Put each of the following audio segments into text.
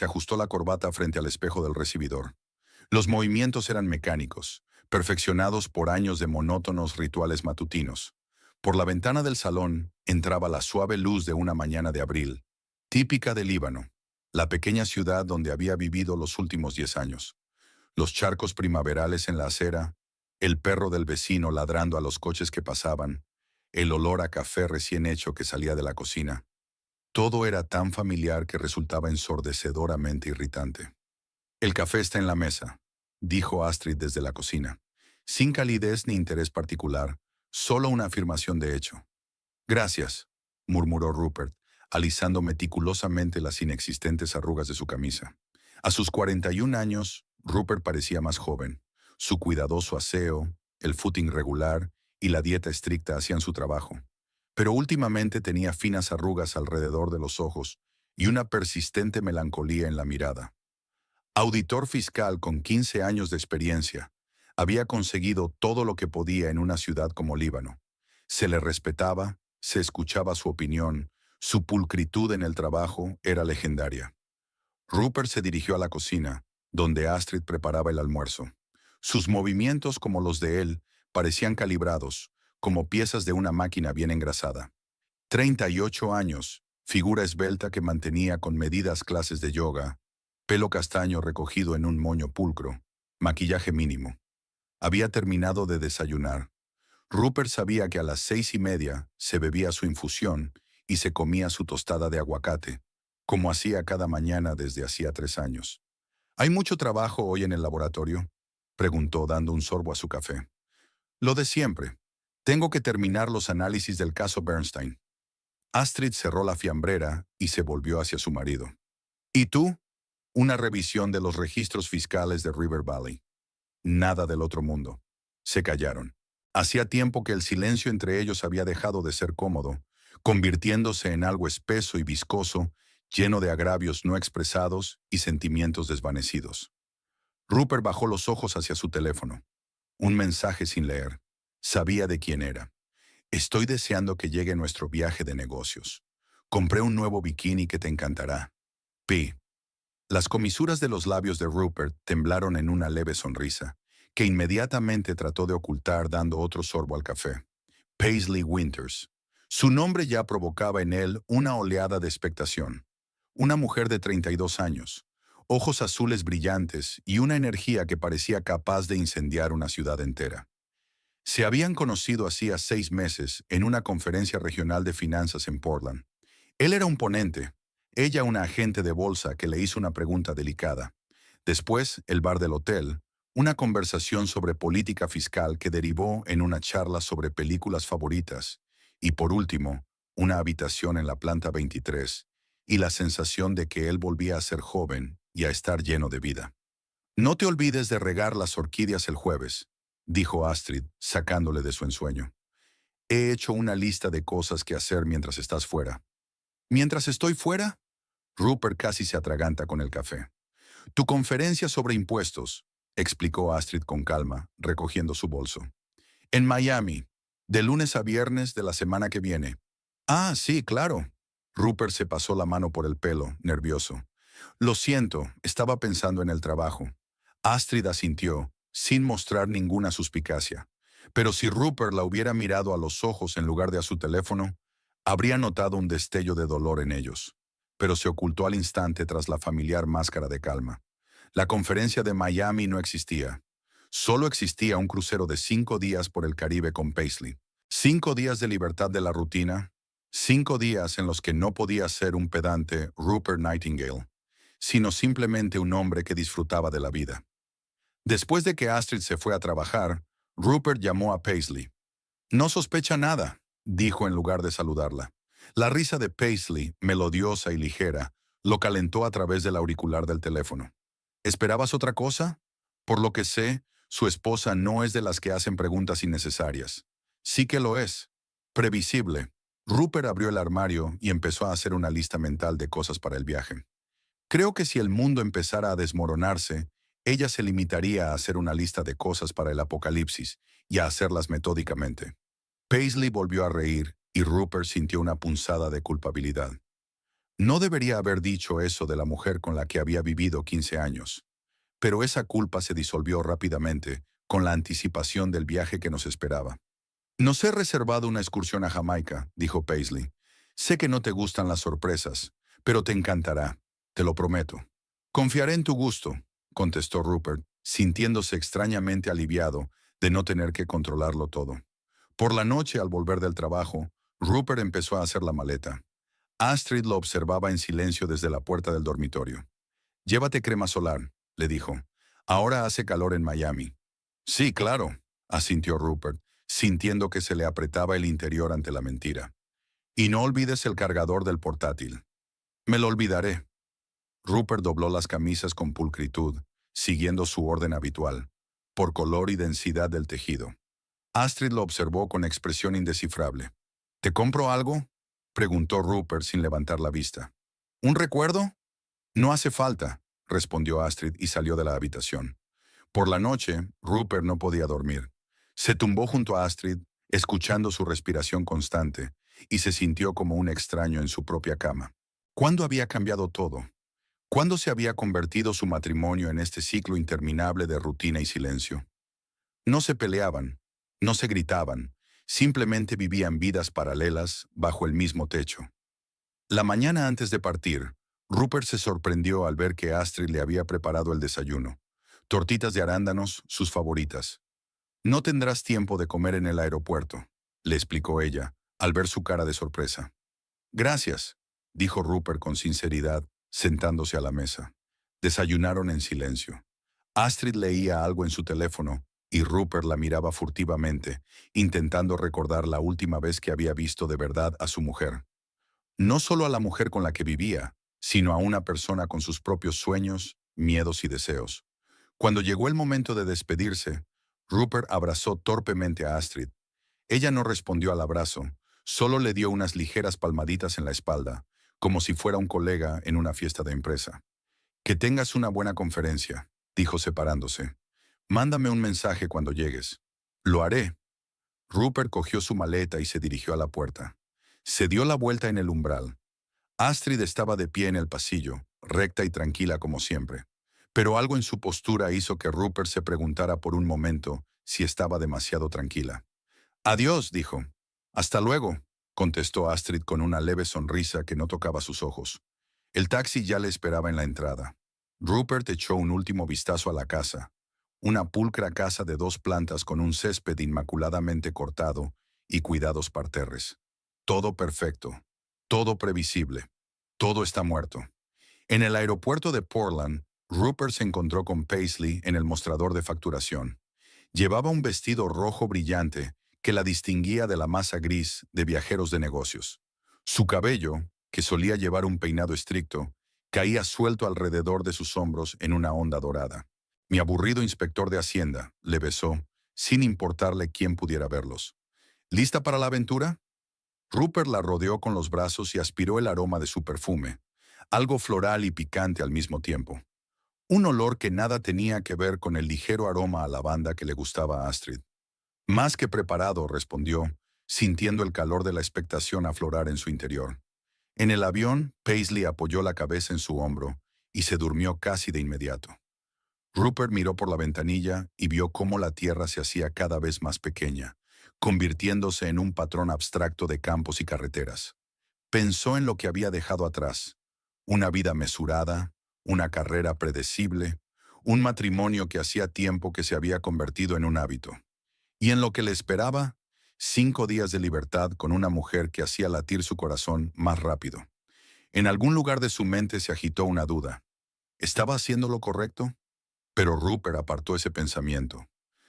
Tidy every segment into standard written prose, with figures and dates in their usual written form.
te ajustó la corbata frente al espejo del recibidor. Los movimientos eran mecánicos, perfeccionados por años de monótonos rituales matutinos. Por la ventana del salón entraba la suave luz de una mañana de abril, típica de Líbano, la pequeña ciudad donde había vivido los últimos 10 años. Los charcos primaverales en la acera, el perro del vecino ladrando a los coches que pasaban, el olor a café recién hecho que salía de la cocina. Todo era tan familiar que resultaba ensordecedoramente irritante. «El café está en la mesa», dijo Astrid desde la cocina, sin calidez ni interés particular, solo una afirmación de hecho. «Gracias», murmuró Rupert, alisando meticulosamente las inexistentes arrugas de su camisa. A sus 41 años, Rupert parecía más joven. Su cuidadoso aseo, el footing regular y la dieta estricta hacían su trabajo. Pero últimamente tenía finas arrugas alrededor de los ojos y una persistente melancolía en la mirada. Auditor fiscal con 15 años de experiencia, había conseguido todo lo que podía en una ciudad como Líbano. Se le respetaba, se escuchaba su opinión, su pulcritud en el trabajo era legendaria. Rupert se dirigió a la cocina, donde Astrid preparaba el almuerzo. Sus movimientos, como los de él, parecían calibrados, como piezas de una máquina bien engrasada. 38 años, figura esbelta que mantenía con medidas clases de yoga, pelo castaño recogido en un moño pulcro, maquillaje mínimo. Había terminado de desayunar. Rupert sabía que a las 6:30 se bebía su infusión y se comía su tostada de aguacate, como hacía cada mañana desde hacía 3 años. «¿Hay mucho trabajo hoy en el laboratorio?», preguntó dando un sorbo a su café. «Lo de siempre. Tengo que terminar los análisis del caso Bernstein». Astrid cerró la fiambrera y se volvió hacia su marido. «¿Y tú?». «Una revisión de los registros fiscales de River Valley». Nada del otro mundo. Se callaron. Hacía tiempo que el silencio entre ellos había dejado de ser cómodo, convirtiéndose en algo espeso y viscoso, lleno de agravios no expresados y sentimientos desvanecidos. Rupert bajó los ojos hacia su teléfono. Un mensaje sin leer. Sabía de quién era. «Estoy deseando que llegue nuestro viaje de negocios. Compré un nuevo bikini que te encantará. P». Las comisuras de los labios de Rupert temblaron en una leve sonrisa, que inmediatamente trató de ocultar dando otro sorbo al café. Paisley Winters. Su nombre ya provocaba en él una oleada de expectación. Una mujer de 32 años, ojos azules brillantes y una energía que parecía capaz de incendiar una ciudad entera. Se habían conocido hacía 6 meses en una conferencia regional de finanzas en Portland. Él era un ponente, ella una agente de bolsa que le hizo una pregunta delicada. Después, el bar del hotel, una conversación sobre política fiscal que derivó en una charla sobre películas favoritas. Y por último, una habitación en la planta 23, y la sensación de que él volvía a ser joven y a estar lleno de vida. «No te olvides de regar las orquídeas el jueves», dijo Astrid, sacándole de su ensueño. «He hecho una lista de cosas que hacer mientras estás fuera». «¿Mientras estoy fuera?». Rupert casi se atraganta con el café. «Tu conferencia sobre impuestos», explicó Astrid con calma, recogiendo su bolso. «En Miami, de lunes a viernes de la semana que viene». «Ah, sí, claro». Rupert se pasó la mano por el pelo, nervioso. «Lo siento, estaba pensando en el trabajo». Astrid asintió, sin mostrar ninguna suspicacia. Pero si Rupert la hubiera mirado a los ojos en lugar de a su teléfono, habría notado un destello de dolor en ellos. Pero se ocultó al instante tras la familiar máscara de calma. La conferencia de Miami no existía. Solo existía un crucero de 5 días por el Caribe con Paisley. 5 días de libertad de la rutina, 5 días en los que no podía ser un pedante Rupert Nightingale, sino simplemente un hombre que disfrutaba de la vida. Después de que Astrid se fue a trabajar, Rupert llamó a Paisley. «No sospecha nada», dijo en lugar de saludarla. La risa de Paisley, melodiosa y ligera, lo calentó a través del auricular del teléfono. «¿Esperabas otra cosa?». «Por lo que sé, su esposa no es de las que hacen preguntas innecesarias». «Sí que lo es. Previsible». Rupert abrió el armario y empezó a hacer una lista mental de cosas para el viaje. Creo que si el mundo empezara a desmoronarse, ella se limitaría a hacer una lista de cosas para el apocalipsis y a hacerlas metódicamente. Paisley volvió a reír y Rupert sintió una punzada de culpabilidad. No debería haber dicho eso de la mujer con la que había vivido 15 años. Pero esa culpa se disolvió rápidamente con la anticipación del viaje que nos esperaba. Nos he reservado una excursión a Jamaica, dijo Paisley. Sé que no te gustan las sorpresas, pero te encantará, te lo prometo. Confiaré en tu gusto, contestó Rupert, sintiéndose extrañamente aliviado de no tener que controlarlo todo. Por la noche, al volver del trabajo, Rupert empezó a hacer la maleta. Astrid lo observaba en silencio desde la puerta del dormitorio. Llévate crema solar, le dijo. Ahora hace calor en Miami. Sí, claro, asintió Rupert, sintiendo que se le apretaba el interior ante la mentira. Y no olvides el cargador del portátil. Me lo olvidaré. Rupert dobló las camisas con pulcritud, siguiendo su orden habitual, por color y densidad del tejido. Astrid lo observó con expresión indescifrable. ¿Te compro algo?, preguntó Rupert sin levantar la vista. ¿Un recuerdo? No hace falta, respondió Astrid y salió de la habitación. Por la noche, Rupert no podía dormir. Se tumbó junto a Astrid, escuchando su respiración constante, y se sintió como un extraño en su propia cama. ¿Cuándo había cambiado todo? ¿Cuándo se había convertido su matrimonio en este ciclo interminable de rutina y silencio? No se peleaban, no se gritaban, simplemente vivían vidas paralelas bajo el mismo techo. La mañana antes de partir, Rupert se sorprendió al ver que Astrid le había preparado el desayuno. Tortitas de arándanos, sus favoritas. No tendrás tiempo de comer en el aeropuerto, le explicó ella, al ver su cara de sorpresa. Gracias, dijo Rupert con sinceridad, sentándose a la mesa. Desayunaron en silencio. Astrid leía algo en su teléfono y Rupert la miraba furtivamente, intentando recordar la última vez que había visto de verdad a su mujer. No solo a la mujer con la que vivía, sino a una persona con sus propios sueños, miedos y deseos. Cuando llegó el momento de despedirse, Rupert abrazó torpemente a Astrid. Ella no respondió al abrazo, solo le dio unas ligeras palmaditas en la espalda, como si fuera un colega en una fiesta de empresa. Que tengas una buena conferencia, dijo separándose. Mándame un mensaje cuando llegues. Lo haré. Rupert cogió su maleta y se dirigió a la puerta. Se dio la vuelta en el umbral. Astrid estaba de pie en el pasillo, recta y tranquila como siempre. Pero algo en su postura hizo que Rupert se preguntara por un momento si estaba demasiado tranquila. Adiós, dijo. Hasta luego, contestó Astrid con una leve sonrisa que no tocaba sus ojos. El taxi ya le esperaba en la entrada. Rupert echó un último vistazo a la casa. Una pulcra casa de 2 plantas con un césped inmaculadamente cortado y cuidados parterres. Todo perfecto, todo previsible, todo está muerto. En el aeropuerto de Portland, Rupert se encontró con Paisley en el mostrador de facturación. Llevaba un vestido rojo brillante que la distinguía de la masa gris de viajeros de negocios. Su cabello, que solía llevar un peinado estricto, caía suelto alrededor de sus hombros en una onda dorada. Mi aburrido inspector de Hacienda, le besó, sin importarle quién pudiera verlos. ¿Lista para la aventura? Rupert la rodeó con los brazos y aspiró el aroma de su perfume, algo floral y picante al mismo tiempo. Un olor que nada tenía que ver con el ligero aroma a lavanda que le gustaba a Astrid. Más que preparado, respondió, sintiendo el calor de la expectación aflorar en su interior. En el avión, Paisley apoyó la cabeza en su hombro y se durmió casi de inmediato. Rupert miró por la ventanilla y vio cómo la tierra se hacía cada vez más pequeña, convirtiéndose en un patrón abstracto de campos y carreteras. Pensó en lo que había dejado atrás: una vida mesurada, una carrera predecible, un matrimonio que hacía tiempo que se había convertido en un hábito. Y en lo que le esperaba, 5 días de libertad con una mujer que hacía latir su corazón más rápido. En algún lugar de su mente se agitó una duda. ¿Estaba haciendo lo correcto? Pero Rupert apartó ese pensamiento.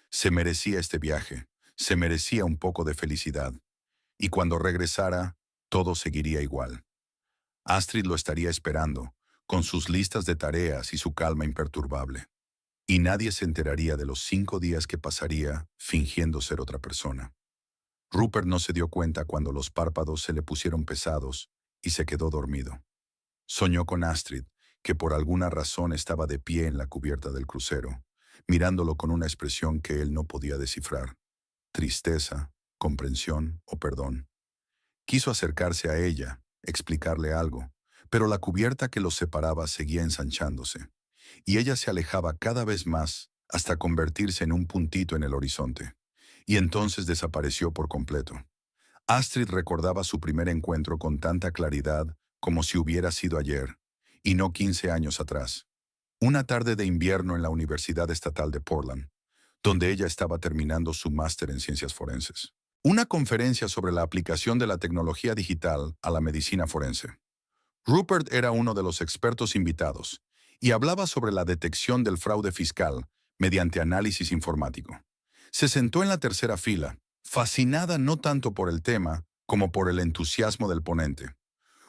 Se merecía este viaje, se merecía un poco de felicidad. Y cuando regresara, todo seguiría igual. Astrid lo estaría esperando, con sus listas de tareas y su calma imperturbable. Y nadie se enteraría de los 5 días que pasaría fingiendo ser otra persona. Rupert no se dio cuenta cuando los párpados se le pusieron pesados y se quedó dormido. Soñó con Astrid, que por alguna razón estaba de pie en la cubierta del crucero, mirándolo con una expresión que él no podía descifrar: tristeza, comprensión o perdón. Quiso acercarse a ella, explicarle algo, pero la cubierta que los separaba seguía ensanchándose, y ella se alejaba cada vez más hasta convertirse en un puntito en el horizonte, y entonces desapareció por completo. Astrid recordaba su primer encuentro con tanta claridad como si hubiera sido ayer, y no 15 años atrás. Una tarde de invierno en la Universidad Estatal de Portland, donde ella estaba terminando su máster en ciencias forenses. Una conferencia sobre la aplicación de la tecnología digital a la medicina forense. Rupert era uno de los expertos invitados y hablaba sobre la detección del fraude fiscal mediante análisis informático. Se sentó en la tercera fila, fascinada no tanto por el tema como por el entusiasmo del ponente.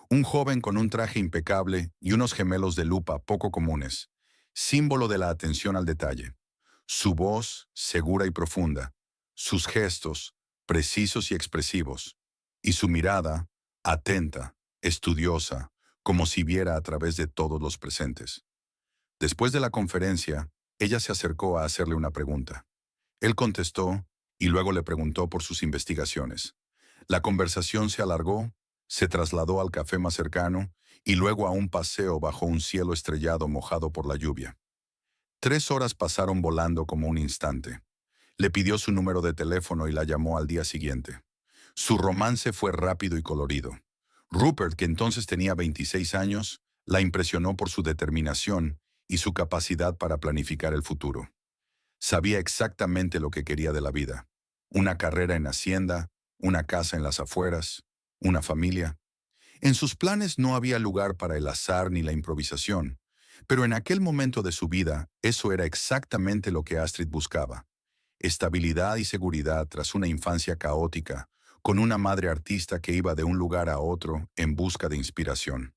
Un joven con un traje impecable y unos gemelos de lupa poco comunes, símbolo de la atención al detalle. Su voz, segura y profunda, sus gestos, precisos y expresivos, y su mirada, atenta, estudiosa, como si viera a través de todos los presentes. Después de la conferencia, ella se acercó a hacerle una pregunta. Él contestó y luego le preguntó por sus investigaciones. La conversación se alargó, se trasladó al café más cercano y luego a un paseo bajo un cielo estrellado mojado por la lluvia. 3 horas pasaron volando como un instante. Le pidió su número de teléfono y la llamó al día siguiente. Su romance fue rápido y colorido. Rupert, que entonces tenía 26 años, la impresionó por su determinación y su capacidad para planificar el futuro. Sabía exactamente lo que quería de la vida. Una carrera en Hacienda, una casa en las afueras, una familia. En sus planes no había lugar para el azar ni la improvisación, pero en aquel momento de su vida eso era exactamente lo que Astrid buscaba. Estabilidad y seguridad tras una infancia caótica, con una madre artista que iba de un lugar a otro en busca de inspiración.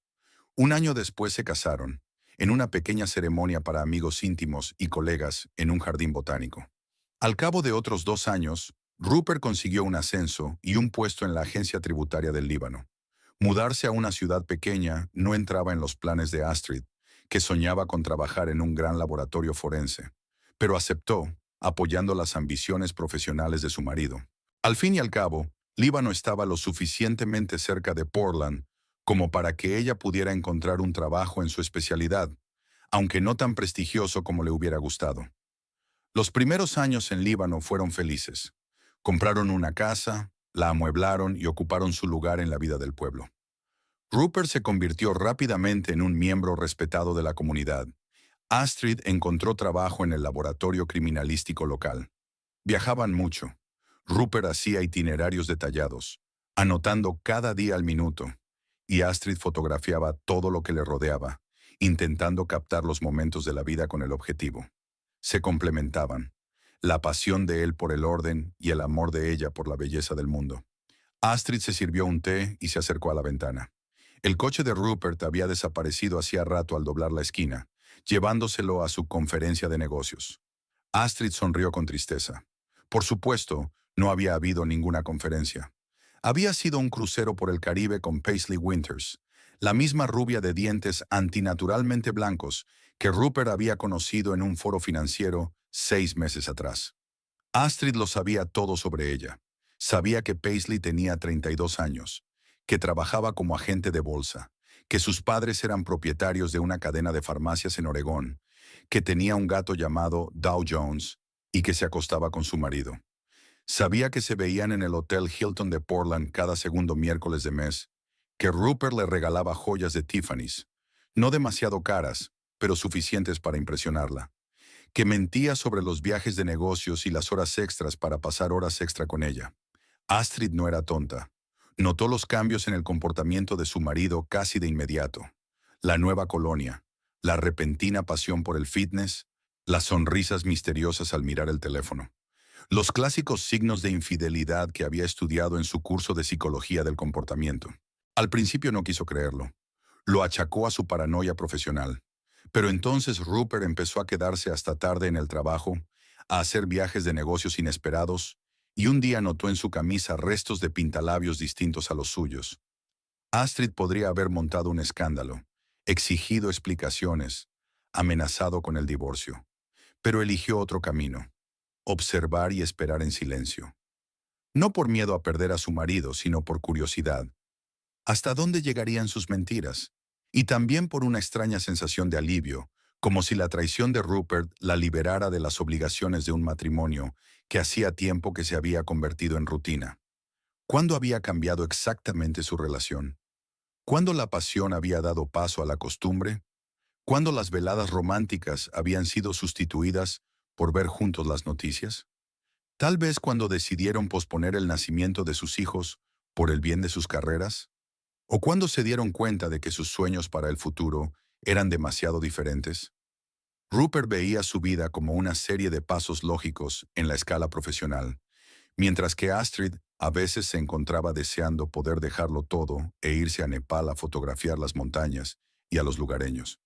Un año después se casaron, en una pequeña ceremonia para amigos íntimos y colegas en un jardín botánico. Al cabo de otros 2 años, Rupert consiguió un ascenso y un puesto en la agencia tributaria del Líbano. Mudarse a una ciudad pequeña no entraba en los planes de Astrid, que soñaba con trabajar en un gran laboratorio forense, pero aceptó, apoyando las ambiciones profesionales de su marido. Al fin y al cabo, Líbano estaba lo suficientemente cerca de Portland como para que ella pudiera encontrar un trabajo en su especialidad, aunque no tan prestigioso como le hubiera gustado. Los primeros años en Líbano fueron felices. Compraron una casa, la amueblaron y ocuparon su lugar en la vida del pueblo. Rupert se convirtió rápidamente en un miembro respetado de la comunidad. Astrid encontró trabajo en el laboratorio criminalístico local. Viajaban mucho. Rupert hacía itinerarios detallados, anotando cada día al minuto, y Astrid fotografiaba todo lo que le rodeaba, intentando captar los momentos de la vida con el objetivo. Se complementaban, la pasión de él por el orden y el amor de ella por la belleza del mundo. Astrid se sirvió un té y se acercó a la ventana. El coche de Rupert había desaparecido hacía rato al doblar la esquina, llevándoselo a su conferencia de negocios. Astrid sonrió con tristeza. Por supuesto, no había habido ninguna conferencia. Había sido un crucero por el Caribe con Paisley Winters, la misma rubia de dientes antinaturalmente blancos que Rupert había conocido en un foro financiero 6 meses atrás. Astrid lo sabía todo sobre ella. Sabía que Paisley tenía 32 años, que trabajaba como agente de bolsa, que sus padres eran propietarios de una cadena de farmacias en Oregón, que tenía un gato llamado Dow Jones y que se acostaba con su marido. Sabía que se veían en el Hotel Hilton de Portland cada segundo miércoles de mes, que Rupert le regalaba joyas de Tiffany's, no demasiado caras, pero suficientes para impresionarla, que mentía sobre los viajes de negocios y las horas extras para pasar horas extra con ella. Astrid no era tonta. Notó los cambios en el comportamiento de su marido casi de inmediato. La nueva colonia, la repentina pasión por el fitness, las sonrisas misteriosas al mirar el teléfono. Los clásicos signos de infidelidad que había estudiado en su curso de psicología del comportamiento. Al principio no quiso creerlo. Lo achacó a su paranoia profesional. Pero entonces Rupert empezó a quedarse hasta tarde en el trabajo, a hacer viajes de negocios inesperados, y un día notó en su camisa restos de pintalabios distintos a los suyos. Astrid podría haber montado un escándalo, exigido explicaciones, amenazado con el divorcio, pero eligió otro camino: observar y esperar en silencio. No por miedo a perder a su marido, sino por curiosidad. ¿Hasta dónde llegarían sus mentiras? y también por una extraña sensación de alivio, como si la traición de Rupert la liberara de las obligaciones de un matrimonio que hacía tiempo que se había convertido en rutina. ¿Cuándo había cambiado exactamente su relación? ¿Cuándo la pasión había dado paso a la costumbre? ¿Cuándo las veladas románticas habían sido sustituidas por ver juntos las noticias? Tal vez cuando decidieron posponer el nacimiento de sus hijos por el bien de sus carreras, o cuando se dieron cuenta de que sus sueños para el futuro eran demasiado diferentes. Rupert veía su vida como una serie de pasos lógicos en la escala profesional, mientras que Astrid a veces se encontraba deseando poder dejarlo todo e irse a Nepal a fotografiar las montañas y a los lugareños.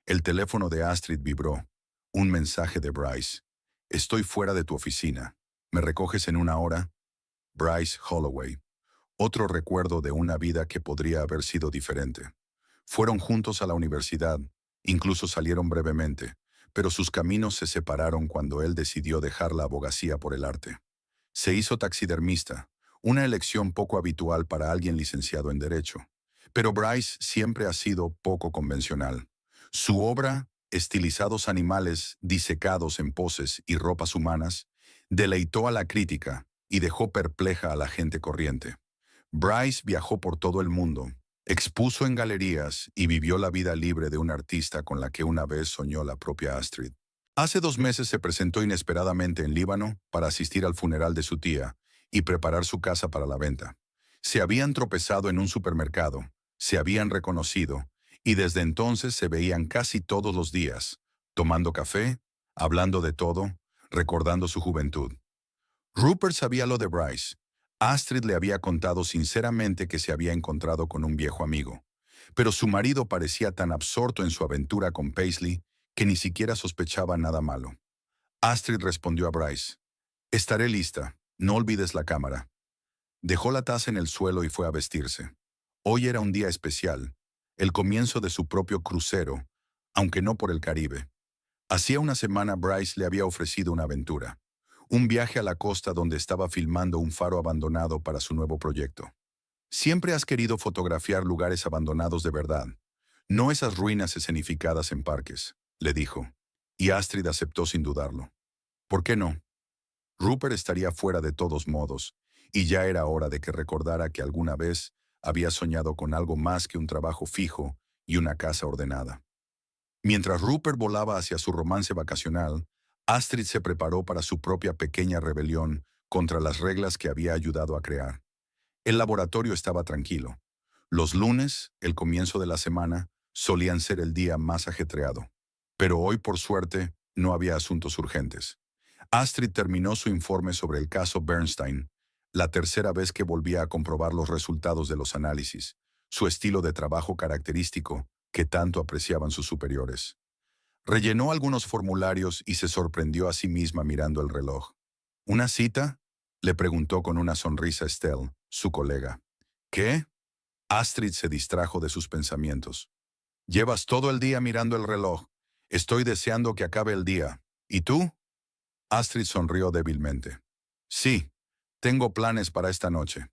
El teléfono de Astrid vibró. Un mensaje de Bryce. Estoy fuera de tu oficina. ¿Me recoges en una hora? Bryce Holloway. Otro recuerdo de una vida que podría haber sido diferente. Fueron juntos a la universidad, incluso salieron brevemente, pero sus caminos se separaron cuando él decidió dejar la abogacía por el arte. Se hizo taxidermista, una elección poco habitual para alguien licenciado en Derecho. Pero Bryce siempre ha sido poco convencional. Su obra, estilizados animales disecados en poses y ropas humanas, deleitó a la crítica y dejó perpleja a la gente corriente. Bryce viajó por todo el mundo, expuso en galerías y vivió la vida libre de un artista con la que una vez soñó la propia Astrid. Hace 2 meses se presentó inesperadamente en Líbano para asistir al funeral de su tía y preparar su casa para la venta. Se habían tropezado en un supermercado, se habían reconocido, y desde entonces se veían casi todos los días, tomando café, hablando de todo, recordando su juventud. Rupert sabía lo de Bryce. Astrid le había contado sinceramente que se había encontrado con un viejo amigo, pero su marido parecía tan absorto en su aventura con Paisley que ni siquiera sospechaba nada malo. Astrid respondió a Bryce, «Estaré lista, no olvides la cámara». Dejó la taza en el suelo y fue a vestirse. Hoy era un día especial, el comienzo de su propio crucero, aunque no por el Caribe. Hacía una semana Bryce le había ofrecido una aventura, un viaje a la costa donde estaba filmando un faro abandonado para su nuevo proyecto. Siempre has querido fotografiar lugares abandonados de verdad, no esas ruinas escenificadas en parques, le dijo, y Astrid aceptó sin dudarlo. ¿Por qué no? Rupert estaría fuera de todos modos, y ya era hora de que recordara que alguna vez había soñado con algo más que un trabajo fijo y una casa ordenada. Mientras Rupert volaba hacia su romance vacacional, Astrid se preparó para su propia pequeña rebelión contra las reglas que había ayudado a crear. El laboratorio estaba tranquilo. Los lunes, el comienzo de la semana, solían ser el día más ajetreado. Pero hoy, por suerte, no había asuntos urgentes. Astrid terminó su informe sobre el caso Bernstein, la tercera vez que volvía a comprobar los resultados de los análisis, su estilo de trabajo característico que tanto apreciaban sus superiores. Rellenó algunos formularios y se sorprendió a sí misma mirando el reloj. ¿Una cita?, le preguntó con una sonrisa Estelle, su colega. ¿Qué? Astrid se distrajo de sus pensamientos. Llevas todo el día mirando el reloj. Estoy deseando que acabe el día. ¿Y tú? Astrid sonrió débilmente. Sí, tengo planes para esta noche.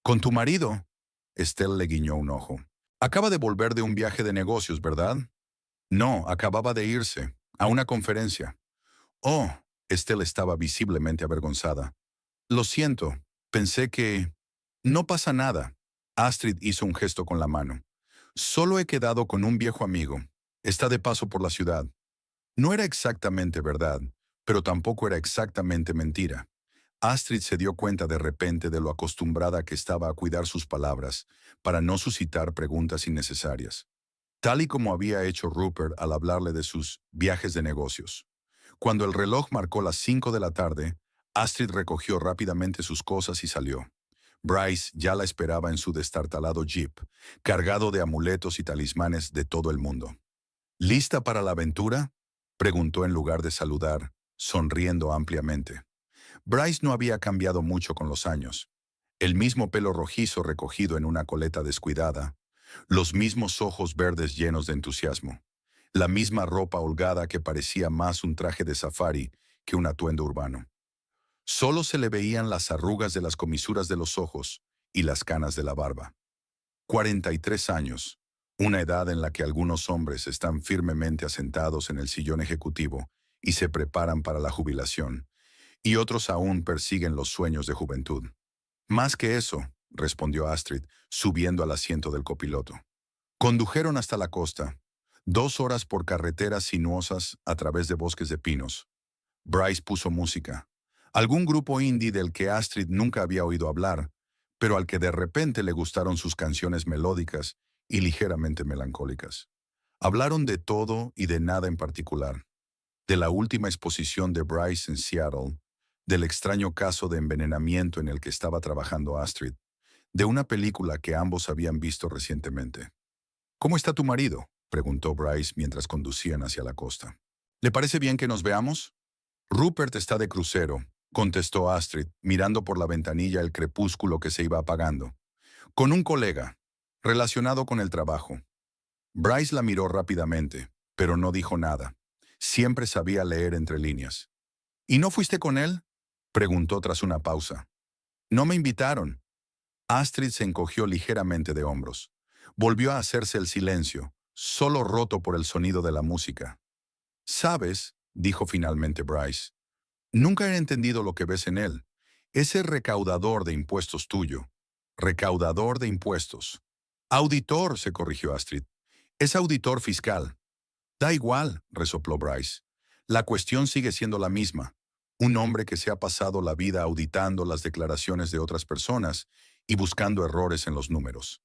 ¿Con tu marido? Estelle le guiñó un ojo. Acaba de volver de un viaje de negocios, ¿verdad? No, acababa de irse, a una conferencia. Oh, Estelle estaba visiblemente avergonzada. Lo siento, pensé que... No pasa nada. Astrid hizo un gesto con la mano. Solo he quedado con un viejo amigo. Está de paso por la ciudad. No era exactamente verdad, pero tampoco era exactamente mentira. Astrid se dio cuenta de repente de lo acostumbrada que estaba a cuidar sus palabras para no suscitar preguntas innecesarias, tal y como había hecho Rupert al hablarle de sus viajes de negocios. Cuando el reloj marcó las 5 de la tarde, Astrid recogió rápidamente sus cosas y salió. Bryce ya la esperaba en su destartalado jeep, cargado de amuletos y talismanes de todo el mundo. ¿Lista para la aventura?, preguntó en lugar de saludar, sonriendo ampliamente. Bryce no había cambiado mucho con los años. El mismo pelo rojizo recogido en una coleta descuidada, los mismos ojos verdes llenos de entusiasmo, la misma ropa holgada que parecía más un traje de safari que un atuendo urbano. Solo se le veían las arrugas de las comisuras de los ojos y las canas de la barba. 43 años, Una edad en la que algunos hombres están firmemente asentados en el sillón ejecutivo y se preparan para la jubilación, y otros aún persiguen los sueños de juventud. Más que eso, respondió Astrid, subiendo al asiento del copiloto. Condujeron hasta la costa, 2 horas por carreteras sinuosas a través de bosques de pinos. Bryce puso música. Algún grupo indie del que Astrid nunca había oído hablar, pero al que de repente le gustaron sus canciones melódicas y ligeramente melancólicas. Hablaron de todo y de nada en particular. De la última exposición de Bryce en Seattle, del extraño caso de envenenamiento en el que estaba trabajando Astrid, de una película que ambos habían visto recientemente. ¿Cómo está tu marido?, preguntó Bryce mientras conducían hacia la costa. ¿Le parece bien que nos veamos? Rupert está de crucero, contestó Astrid, mirando por la ventanilla el crepúsculo que se iba apagando. Con un colega, relacionado con el trabajo. Bryce la miró rápidamente, pero no dijo nada. Siempre sabía leer entre líneas. ¿Y no fuiste con él?, preguntó tras una pausa. No me invitaron. Astrid se encogió ligeramente de hombros. Volvió a hacerse el silencio, solo roto por el sonido de la música. «¿Sabes?», dijo finalmente Bryce. «Nunca he entendido lo que ves en él. Ese recaudador de impuestos tuyo. Recaudador de impuestos. Auditor», se corrigió Astrid. «Es auditor fiscal». «Da igual», resopló Bryce. «La cuestión sigue siendo la misma. Un hombre que se ha pasado la vida auditando las declaraciones de otras personas y buscando errores en los números.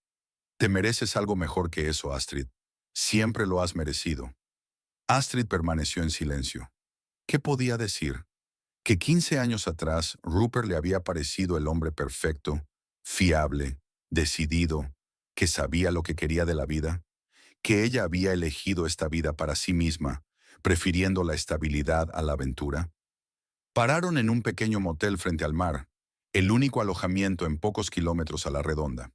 Te mereces algo mejor que eso, Astrid. Siempre lo has merecido». Astrid permaneció en silencio. ¿Qué podía decir? Que 15 años atrás Rupert le había parecido el hombre perfecto, fiable, decidido, que sabía lo que quería de la vida, que ella había elegido esta vida para sí misma, prefiriendo la estabilidad a la aventura. Pararon en un pequeño motel frente al mar, el único alojamiento en pocos kilómetros a la redonda.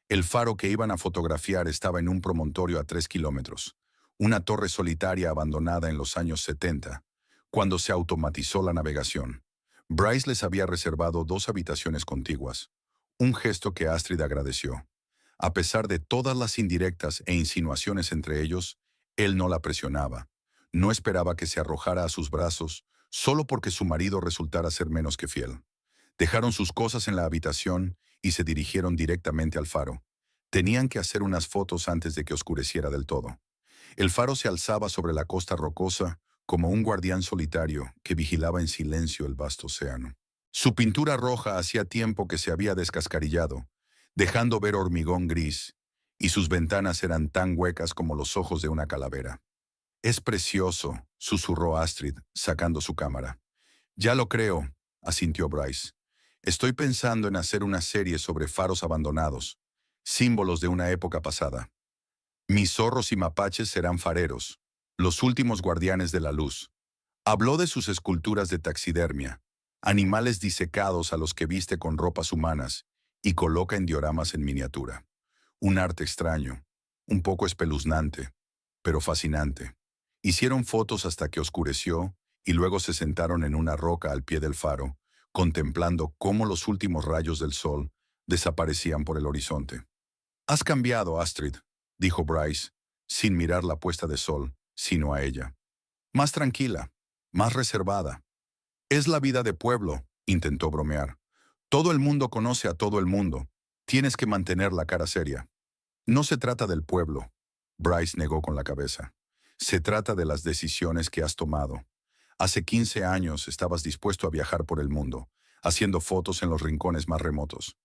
El faro que iban a fotografiar estaba en un promontorio a 3 kilómetros, una torre solitaria abandonada en los años 70, cuando se automatizó la navegación. Bryce les había reservado 2 habitaciones contiguas, un gesto que Astrid agradeció. A pesar de todas las indirectas e insinuaciones entre ellos, él no la presionaba. No esperaba que se arrojara a sus brazos solo porque su marido resultara ser menos que fiel. Dejaron sus cosas en la habitación y se dirigieron directamente al faro. Tenían que hacer unas fotos antes de que oscureciera del todo. El faro se alzaba sobre la costa rocosa como un guardián solitario que vigilaba en silencio el vasto océano. Su pintura roja hacía tiempo que se había descascarillado, dejando ver hormigón gris, y sus ventanas eran tan huecas como los ojos de una calavera. «Es precioso», susurró Astrid, sacando su cámara. «Ya lo creo», asintió Bryce. «Estoy pensando en hacer una serie sobre faros abandonados, símbolos de una época pasada. Mis zorros y mapaches serán fareros, los últimos guardianes de la luz». Habló de sus esculturas de taxidermia, animales disecados a los que viste con ropas humanas y coloca en dioramas en miniatura. Un arte extraño, un poco espeluznante, pero fascinante. Hicieron fotos hasta que oscureció y luego se sentaron en una roca al pie del faro, contemplando cómo los últimos rayos del sol desaparecían por el horizonte. «Has cambiado, Astrid», dijo Bryce, sin mirar la puesta de sol, sino a ella. «Más tranquila, más reservada». «Es la vida de pueblo», intentó bromear. «Todo el mundo conoce a todo el mundo. Tienes que mantener la cara seria». «No se trata del pueblo», Bryce negó con la cabeza. «Se trata de las decisiones que has tomado. Hace 15 años estabas dispuesto a viajar por el mundo, haciendo fotos en los rincones más remotos.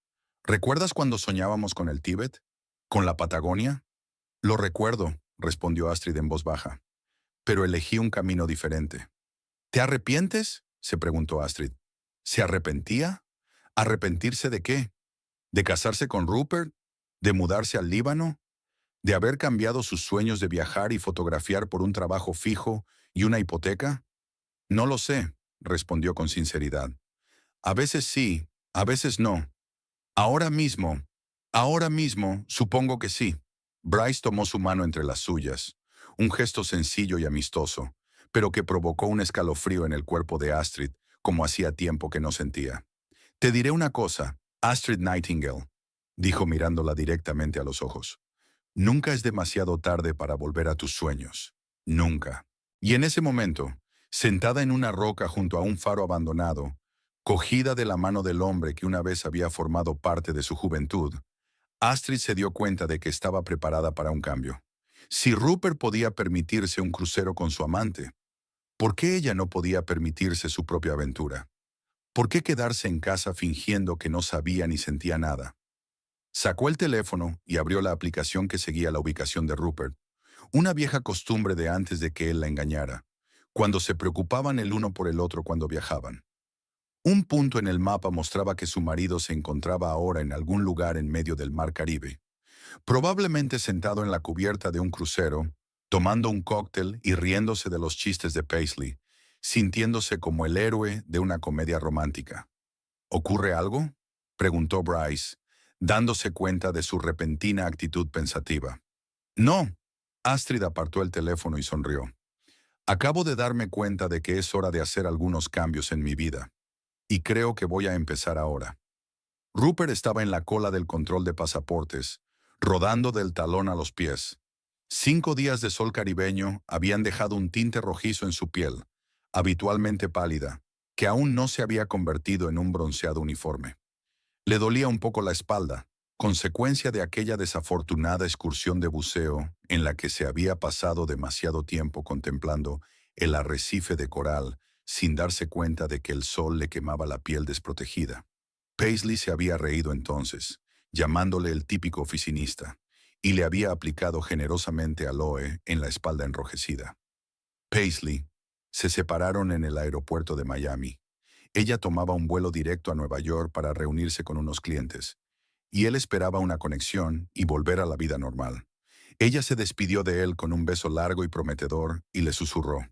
¿Recuerdas cuando soñábamos con el Tíbet? ¿Con la Patagonia?» «Lo recuerdo», respondió Astrid en voz baja. «Pero elegí un camino diferente». «¿Te arrepientes?», se preguntó Astrid. ¿Se arrepentía? ¿Arrepentirse de qué? ¿De casarse con Rupert? ¿De mudarse al Líbano? ¿De haber cambiado sus sueños de viajar y fotografiar por un trabajo fijo y una hipoteca? «No lo sé», respondió con sinceridad. «A veces sí, a veces no. Ahora mismo, supongo que sí». Bryce tomó su mano entre las suyas, un gesto sencillo y amistoso, pero que provocó un escalofrío en el cuerpo de Astrid, como hacía tiempo que no sentía. «Te diré una cosa, Astrid Nightingale», dijo mirándola directamente a los ojos. Nunca es demasiado tarde para volver a tus sueños. Nunca. Y en ese momento, sentada en una roca junto a un faro abandonado, cogida de la mano del hombre que una vez había formado parte de su juventud, Astrid se dio cuenta de que estaba preparada para un cambio. Si Rupert podía permitirse un crucero con su amante, ¿por qué ella no podía permitirse su propia aventura? ¿Por qué quedarse en casa fingiendo que no sabía ni sentía nada? Sacó el teléfono y abrió la aplicación que seguía la ubicación de Rupert, una vieja costumbre de antes de que él la engañara, cuando se preocupaban el uno por el otro cuando viajaban. Un punto en el mapa mostraba que su marido se encontraba ahora en algún lugar en medio del mar Caribe, probablemente sentado en la cubierta de un crucero, tomando un cóctel y riéndose de los chistes de Paisley, sintiéndose como el héroe de una comedia romántica. ¿Ocurre algo?, preguntó Bryce, dándose cuenta de su repentina actitud pensativa. No. Astrid apartó el teléfono y sonrió. Acabo de darme cuenta de que es hora de hacer algunos cambios en mi vida. Y creo que voy a empezar ahora. Rupert estaba en la cola del control de pasaportes, rodando del talón a los pies. 5 días de sol caribeño habían dejado un tinte rojizo en su piel, habitualmente pálida, que aún no se había convertido en un bronceado uniforme. Le dolía un poco la espalda, consecuencia de aquella desafortunada excursión de buceo en la que se había pasado demasiado tiempo contemplando el arrecife de coral sin darse cuenta de que el sol le quemaba la piel desprotegida. Paisley se había reído entonces, llamándole el típico oficinista, y le había aplicado generosamente aloe en la espalda enrojecida. Paisley se separaron en el aeropuerto de Miami. Ella tomaba un vuelo directo a Nueva York para reunirse con unos clientes, y él esperaba una conexión y volver a la vida normal. Ella se despidió de él con un beso largo y prometedor y le susurró: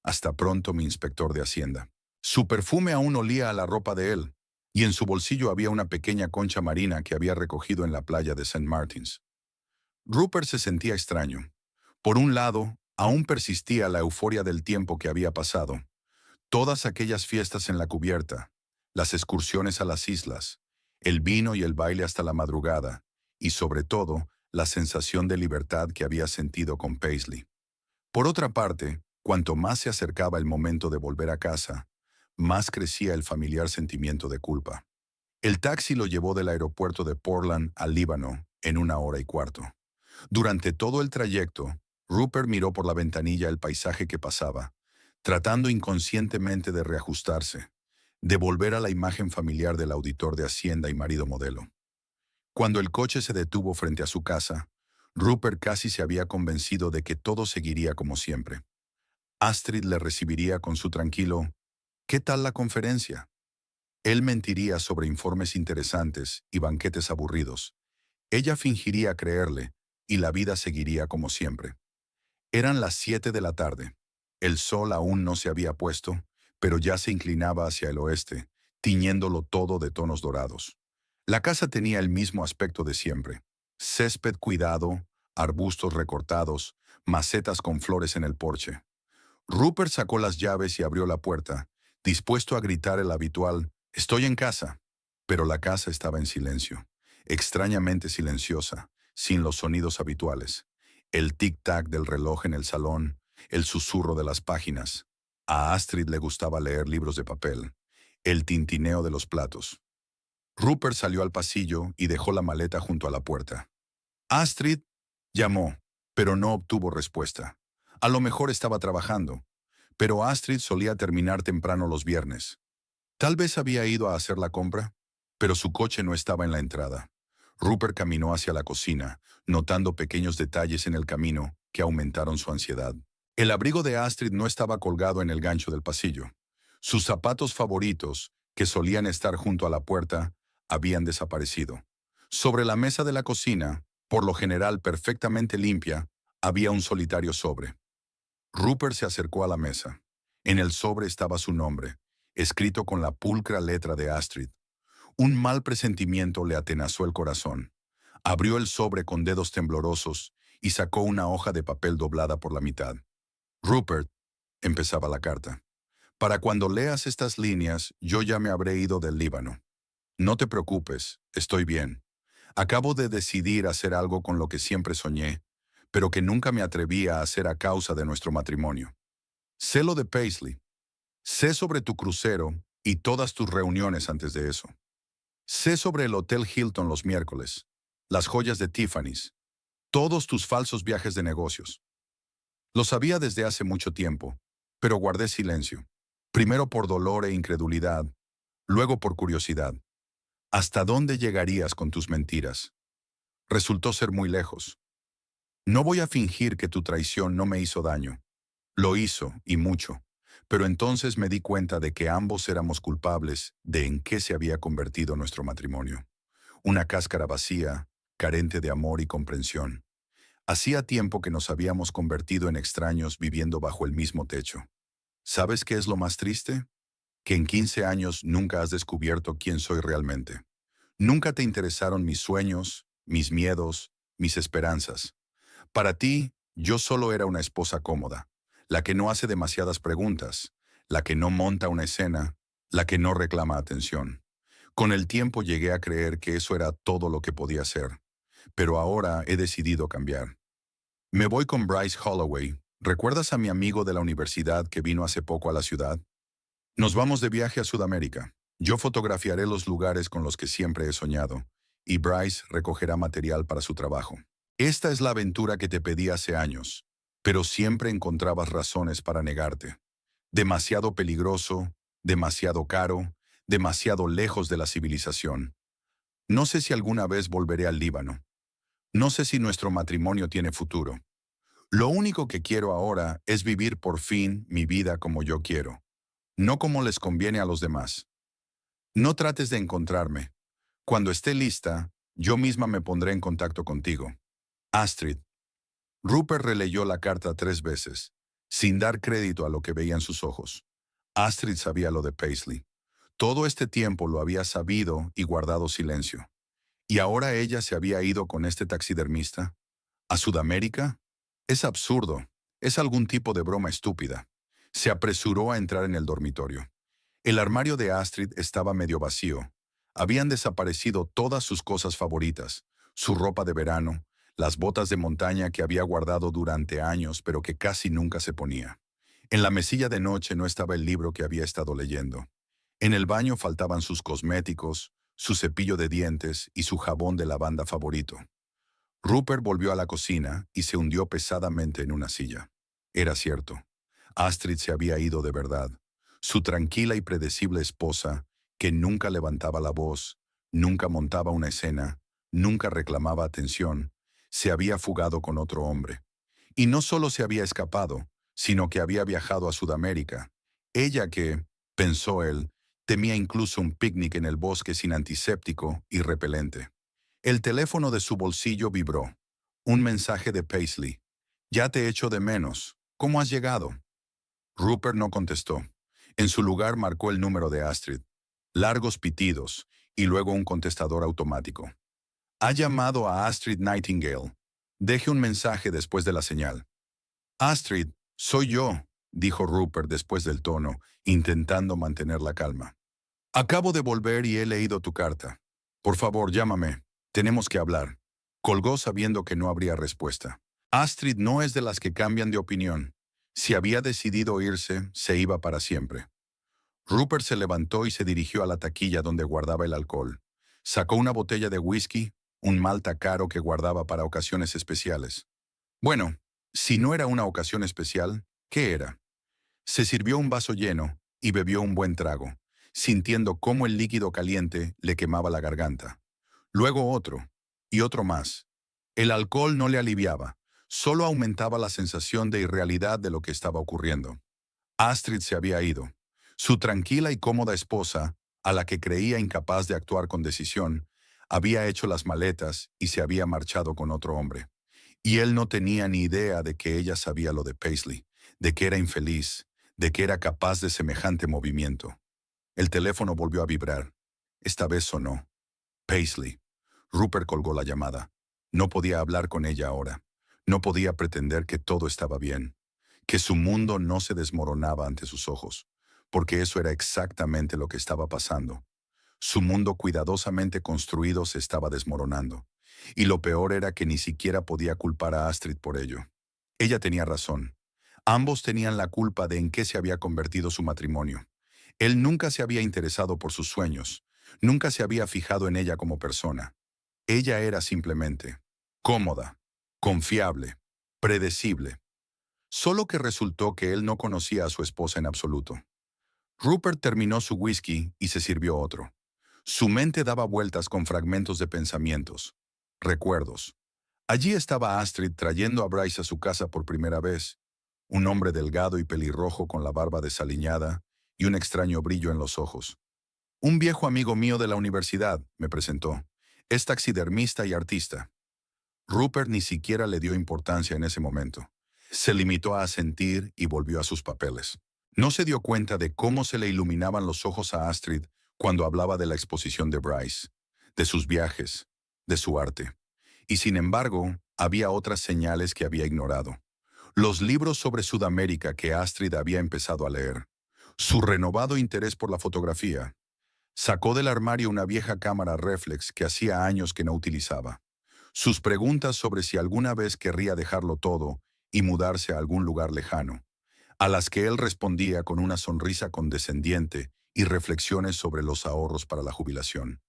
«Hasta pronto, mi inspector de Hacienda». Su perfume aún olía a la ropa de él, y en su bolsillo había una pequeña concha marina que había recogido en la playa de St. Martins. Rupert se sentía extraño. Por un lado, aún persistía la euforia del tiempo que había pasado. Todas aquellas fiestas en la cubierta, las excursiones a las islas, el vino y el baile hasta la madrugada, y sobre todo, la sensación de libertad que había sentido con Paisley. Por otra parte, cuanto más se acercaba el momento de volver a casa, más crecía el familiar sentimiento de culpa. El taxi lo llevó del aeropuerto de Portland al Líbano en 1 hora y cuarto. Durante todo el trayecto, Rupert miró por la ventanilla el paisaje que pasaba, tratando inconscientemente de reajustarse, de volver a la imagen familiar del auditor de Hacienda y marido modelo. Cuando el coche se detuvo frente a su casa, Rupert casi se había convencido de que todo seguiría como siempre. Astrid le recibiría con su tranquilo: «¿Qué tal la conferencia?». Él mentiría sobre informes interesantes y banquetes aburridos. Ella fingiría creerle, y la vida seguiría como siempre. Eran las 7 de la tarde. El sol aún no se había puesto, pero ya se inclinaba hacia el oeste, tiñéndolo todo de tonos dorados. La casa tenía el mismo aspecto de siempre: césped cuidado, arbustos recortados, macetas con flores en el porche. Rupert sacó las llaves y abrió la puerta, dispuesto a gritar el habitual: «Estoy en casa». Pero la casa estaba en silencio, extrañamente silenciosa, sin los sonidos habituales. El tic-tac del reloj en el salón, el susurro de las páginas. A Astrid le gustaba leer libros de papel, el tintineo de los platos. Rupert salió al pasillo y dejó la maleta junto a la puerta. «Astrid», llamó, pero no obtuvo respuesta. A lo mejor estaba trabajando, pero Astrid solía terminar temprano los viernes. Tal vez había ido a hacer la compra, pero su coche no estaba en la entrada. Rupert caminó hacia la cocina, notando pequeños detalles en el camino que aumentaron su ansiedad. El abrigo de Astrid no estaba colgado en el gancho del pasillo. Sus zapatos favoritos, que solían estar junto a la puerta, habían desaparecido. Sobre la mesa de la cocina, por lo general perfectamente limpia, había un solitario sobre. Rupert se acercó a la mesa. En el sobre estaba su nombre, escrito con la pulcra letra de Astrid. Un mal presentimiento le atenazó el corazón. Abrió el sobre con dedos temblorosos y sacó una hoja de papel doblada por la mitad. «Rupert», empezaba la carta, «para cuando leas estas líneas, yo ya me habré ido del Líbano. No te preocupes, estoy bien. Acabo de decidir hacer algo con lo que siempre soñé, pero que nunca me atrevía a hacer a causa de nuestro matrimonio. Sé lo de Paisley. Sé sobre tu crucero y todas tus reuniones antes de eso. Sé sobre el Hotel Hilton los miércoles, las joyas de Tiffany's, todos tus falsos viajes de negocios. Lo sabía desde hace mucho tiempo, pero guardé silencio. Primero por dolor e incredulidad, luego por curiosidad. ¿Hasta dónde llegarías con tus mentiras? Resultó ser muy lejos. No voy a fingir que tu traición no me hizo daño. Lo hizo, y mucho. Pero entonces me di cuenta de que ambos éramos culpables de en qué se había convertido nuestro matrimonio. Una cáscara vacía, carente de amor y comprensión. Hacía tiempo que nos habíamos convertido en extraños viviendo bajo el mismo techo. ¿Sabes qué es lo más triste? Que en 15 años nunca has descubierto quién soy realmente. Nunca te interesaron mis sueños, mis miedos, mis esperanzas. Para ti, yo solo era una esposa cómoda, la que no hace demasiadas preguntas, la que no monta una escena, la que no reclama atención. Con el tiempo llegué a creer que eso era todo lo que podía ser, pero ahora he decidido cambiar. Me voy con Bryce Holloway. ¿Recuerdas a mi amigo de la universidad que vino hace poco a la ciudad? Nos vamos de viaje a Sudamérica. Yo fotografiaré los lugares con los que siempre he soñado, y Bryce recogerá material para su trabajo. Esta es la aventura que te pedí hace años, pero siempre encontrabas razones para negarte. Demasiado peligroso, demasiado caro, demasiado lejos de la civilización. No sé si alguna vez volveré al Líbano. No sé si nuestro matrimonio tiene futuro. Lo único que quiero ahora es vivir por fin mi vida como yo quiero, no como les conviene a los demás. No trates de encontrarme. Cuando esté lista, yo misma me pondré en contacto contigo. Astrid. Rupert releyó la carta 3 veces, sin dar crédito a lo que veía en sus ojos. Astrid sabía lo de Paisley. Todo este tiempo lo había sabido y guardado silencio. ¿Y ahora ella se había ido con este taxidermista? ¿A Sudamérica? Es absurdo. Es algún tipo de broma estúpida. Se apresuró a entrar en el dormitorio. El armario de Astrid estaba medio vacío. Habían desaparecido todas sus cosas favoritas, su ropa de verano, las botas de montaña que había guardado durante años pero que casi nunca se ponía. En la mesilla de noche no estaba el libro que había estado leyendo. En el baño faltaban sus cosméticos, su cepillo de dientes y su jabón de lavanda favorito. Rupert volvió a la cocina y se hundió pesadamente en una silla. Era cierto. Astrid se había ido de verdad. Su tranquila y predecible esposa, que nunca levantaba la voz, nunca montaba una escena, nunca reclamaba atención, se había fugado con otro hombre. Y no solo se había escapado, sino que había viajado a Sudamérica. Ella que, pensó él, temía incluso un picnic en el bosque sin antiséptico y repelente. El teléfono de su bolsillo vibró. Un mensaje de Paisley. Ya te echo de menos. ¿Cómo has llegado? Rupert no contestó. En su lugar marcó el número de Astrid. Largos pitidos, y luego un contestador automático. Ha llamado a Astrid Nightingale. Deje un mensaje después de la señal. Astrid, soy yo, dijo Rupert después del tono, intentando mantener la calma. Acabo de volver y he leído tu carta. Por favor, llámame. Tenemos que hablar. Colgó sabiendo que no habría respuesta. Astrid no es de las que cambian de opinión. Si había decidido irse, se iba para siempre. Rupert se levantó y se dirigió a la taquilla donde guardaba el alcohol. Sacó una botella de whisky, un malta caro que guardaba para ocasiones especiales. Bueno, si no era una ocasión especial, ¿qué era? Se sirvió un vaso lleno y bebió un buen trago, sintiendo cómo el líquido caliente le quemaba la garganta. Luego otro, y otro más. El alcohol no le aliviaba, solo aumentaba la sensación de irrealidad de lo que estaba ocurriendo. Astrid se había ido. Su tranquila y cómoda esposa, a la que creía incapaz de actuar con decisión, había hecho las maletas y se había marchado con otro hombre. Y él no tenía ni idea de que ella sabía lo de Paisley, de que era infeliz, de que era capaz de semejante movimiento. El teléfono volvió a vibrar. Esta vez sonó. Paisley. Rupert colgó la llamada. No podía hablar con ella ahora. No podía pretender que todo estaba bien, que su mundo no se desmoronaba ante sus ojos, porque eso era exactamente lo que estaba pasando. Su mundo cuidadosamente construido se estaba desmoronando. Y lo peor era que ni siquiera podía culpar a Astrid por ello. Ella tenía razón. Ambos tenían la culpa de en qué se había convertido su matrimonio. Él nunca se había interesado por sus sueños, nunca se había fijado en ella como persona. Ella era simplemente cómoda, confiable, predecible. Solo que resultó que él no conocía a su esposa en absoluto. Rupert terminó su whisky y se sirvió otro. Su mente daba vueltas con fragmentos de pensamientos, recuerdos. Allí estaba Astrid trayendo a Bryce a su casa por primera vez, un hombre delgado y pelirrojo con la barba desaliñada y un extraño brillo en los ojos. Un viejo amigo mío de la universidad, me presentó. Es taxidermista y artista. Rupert ni siquiera le dio importancia en ese momento. Se limitó a asentir y volvió a sus papeles. No se dio cuenta de cómo se le iluminaban los ojos a Astrid cuando hablaba de la exposición de Bryce, de sus viajes, de su arte. Y sin embargo, había otras señales que había ignorado. Los libros sobre Sudamérica que Astrid había empezado a leer. Su renovado interés por la fotografía. Sacó del armario una vieja cámara reflex que hacía años que no utilizaba. Sus preguntas sobre si alguna vez querría dejarlo todo y mudarse a algún lugar lejano, a las que él respondía con una sonrisa condescendiente y reflexiones sobre los ahorros para la jubilación.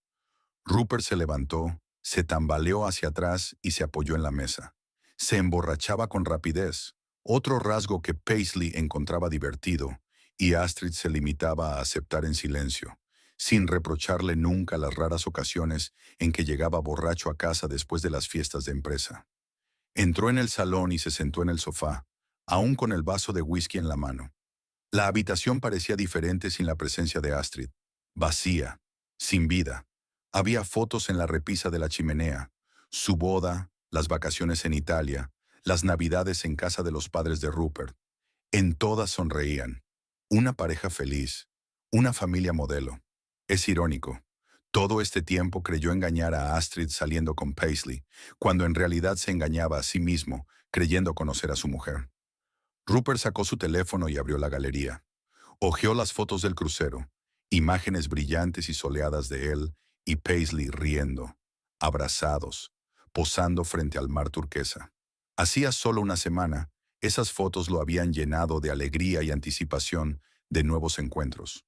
Rupert se levantó, se tambaleó hacia atrás y se apoyó en la mesa. Se emborrachaba con rapidez, otro rasgo que Paisley encontraba divertido, y Astrid se limitaba a aceptar en silencio, sin reprocharle nunca las raras ocasiones en que llegaba borracho a casa después de las fiestas de empresa. Entró en el salón y se sentó en el sofá, aún con el vaso de whisky en la mano. La habitación parecía diferente sin la presencia de Astrid, vacía, sin vida. Había fotos en la repisa de la chimenea, su boda, las vacaciones en Italia, las navidades en casa de los padres de Rupert. En todas sonreían. Una pareja feliz, una familia modelo. Es irónico. Todo este tiempo creyó engañar a Astrid saliendo con Paisley, cuando en realidad se engañaba a sí mismo, creyendo conocer a su mujer. Rupert sacó su teléfono y abrió la galería. Hojeó las fotos del crucero, imágenes brillantes y soleadas de él y Paisley riendo, abrazados, posando frente al mar turquesa. Hacía solo una semana, esas fotos lo habían llenado de alegría y anticipación de nuevos encuentros.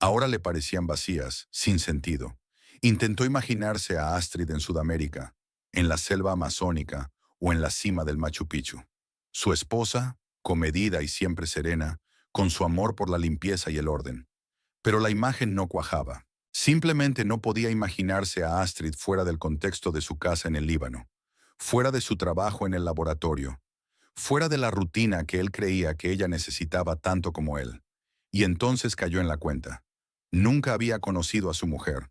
Ahora le parecían vacías, sin sentido. Intentó imaginarse a Astrid en Sudamérica, en la selva amazónica o en la cima del Machu Picchu. Su esposa, comedida y siempre serena, con su amor por la limpieza y el orden. Pero la imagen no cuajaba. Simplemente no podía imaginarse a Astrid fuera del contexto de su casa en el Líbano, fuera de su trabajo en el laboratorio, fuera de la rutina que él creía que ella necesitaba tanto como él. Y entonces cayó en la cuenta. Nunca había conocido a su mujer.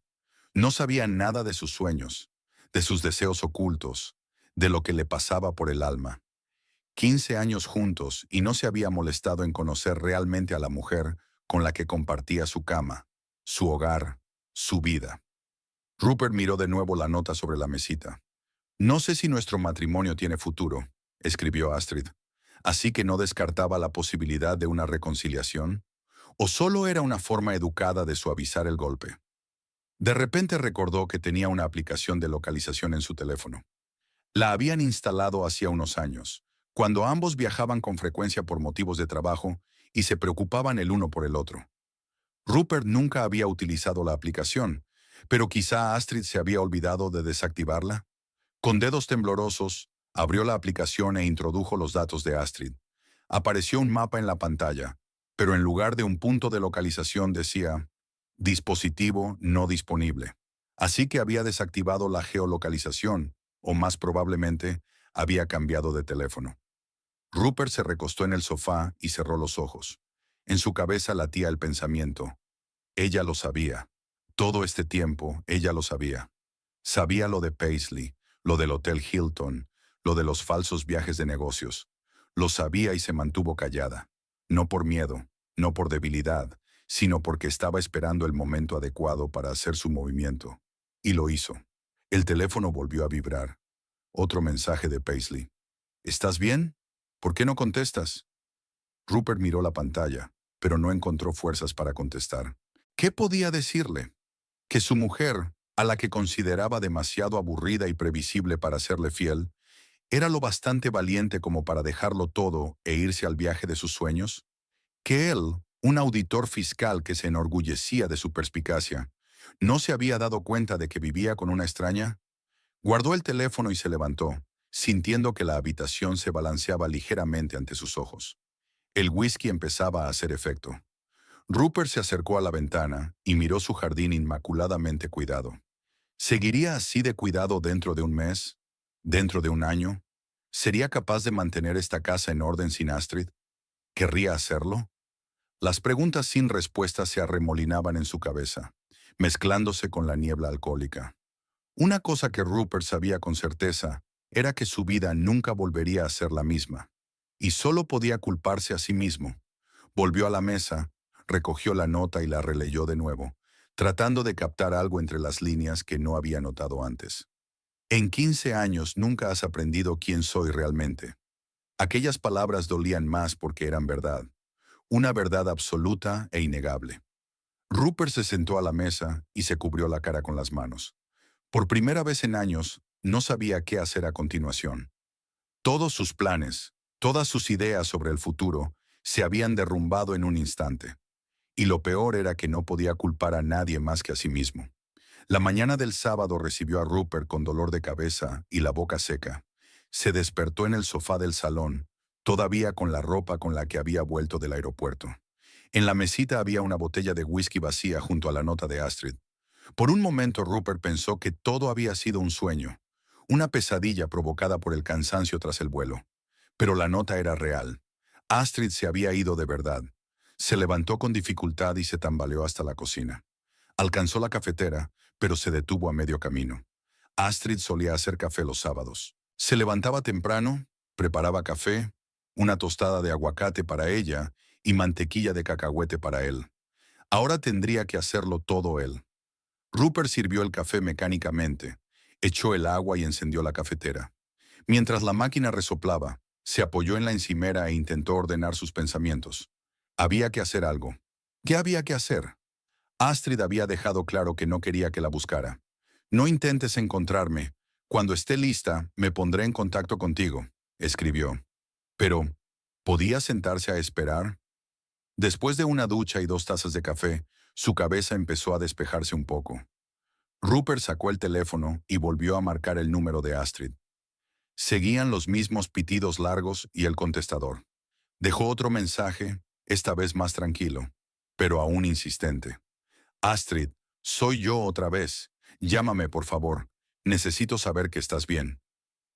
No sabía nada de sus sueños, de sus deseos ocultos, de lo que le pasaba por el alma. 15 años juntos y no se había molestado en conocer realmente a la mujer con la que compartía su cama, su hogar, su vida. Rupert miró de nuevo la nota sobre la mesita. No sé si nuestro matrimonio tiene futuro, escribió Astrid, así que no descartaba la posibilidad de una reconciliación, o solo era una forma educada de suavizar el golpe. De repente recordó que tenía una aplicación de localización en su teléfono. La habían instalado hacía unos años, cuando ambos viajaban con frecuencia por motivos de trabajo y se preocupaban el uno por el otro. Rupert nunca había utilizado la aplicación, pero quizá Astrid se había olvidado de desactivarla. Con dedos temblorosos, abrió la aplicación e introdujo los datos de Astrid. Apareció un mapa en la pantalla, pero en lugar de un punto de localización decía dispositivo no disponible. Así que había desactivado la geolocalización, o más probablemente, había cambiado de teléfono. Rupert se recostó en el sofá y cerró los ojos. En su cabeza latía el pensamiento. Ella lo sabía. Todo este tiempo, ella lo sabía. Sabía lo de Paisley, lo del Hotel Hilton, lo de los falsos viajes de negocios. Lo sabía y se mantuvo callada. No por miedo, no por debilidad, sino porque estaba esperando el momento adecuado para hacer su movimiento. Y lo hizo. El teléfono volvió a vibrar. Otro mensaje de Paisley. ¿Estás bien? ¿Por qué no contestas? Rupert miró la pantalla, pero no encontró fuerzas para contestar. ¿Qué podía decirle? que su mujer, a la que consideraba demasiado aburrida y previsible para serle fiel, era lo bastante valiente como para dejarlo todo e irse al viaje de sus sueños, que él, un auditor fiscal que se enorgullecía de su perspicacia, no se había dado cuenta de que vivía con una extraña. Guardó el teléfono y se levantó, sintiendo que la habitación se balanceaba ligeramente ante sus ojos. El whisky empezaba a hacer efecto. Rupert se acercó a la ventana y miró su jardín inmaculadamente cuidado. ¿Seguiría así de cuidado dentro de un mes? ¿Dentro de un año? ¿Sería capaz de mantener esta casa en orden sin Astrid? ¿Querría hacerlo? Las preguntas sin respuesta se arremolinaban en su cabeza, mezclándose con la niebla alcohólica. Una cosa que Rupert sabía con certeza era que su vida nunca volvería a ser la misma, y solo podía culparse a sí mismo. Volvió a la mesa, recogió la nota y la releyó de nuevo, tratando de captar algo entre las líneas que no había notado antes. En 15 años nunca has aprendido quién soy realmente. Aquellas palabras dolían más porque eran verdad, una verdad absoluta e innegable. Rupert se sentó a la mesa y se cubrió la cara con las manos. Por primera vez en años, no sabía qué hacer a continuación. Todos sus planes, todas sus ideas sobre el futuro, se habían derrumbado en un instante. Y lo peor era que no podía culpar a nadie más que a sí mismo. La mañana del sábado recibió a Rupert con dolor de cabeza y la boca seca. Se despertó en el sofá del salón, todavía con la ropa con la que había vuelto del aeropuerto. En la mesita había una botella de whisky vacía junto a la nota de Astrid. Por un momento Rupert pensó que todo había sido un sueño, una pesadilla provocada por el cansancio tras el vuelo. Pero la nota era real. Astrid se había ido de verdad. Se levantó con dificultad y se tambaleó hasta la cocina. Alcanzó la cafetera, pero se detuvo a medio camino. Astrid solía hacer café los sábados. Se levantaba temprano, preparaba café, una tostada de aguacate para ella y mantequilla de cacahuete para él. Ahora tendría que hacerlo todo él. Rupert sirvió el café mecánicamente, echó el agua y encendió la cafetera. Mientras la máquina resoplaba, se apoyó en la encimera e intentó ordenar sus pensamientos. Había que hacer algo. ¿Qué había que hacer? Astrid había dejado claro que no quería que la buscara. No intentes encontrarme. Cuando esté lista, me pondré en contacto contigo, escribió. Pero, ¿podía sentarse a esperar? Después de una ducha y 2 tazas de café, su cabeza empezó a despejarse un poco. Rupert sacó el teléfono y volvió a marcar el número de Astrid. Seguían los mismos pitidos largos y el contestador. Dejó otro mensaje, esta vez más tranquilo, pero aún insistente. Astrid, soy yo otra vez. Llámame, por favor. Necesito saber que estás bien.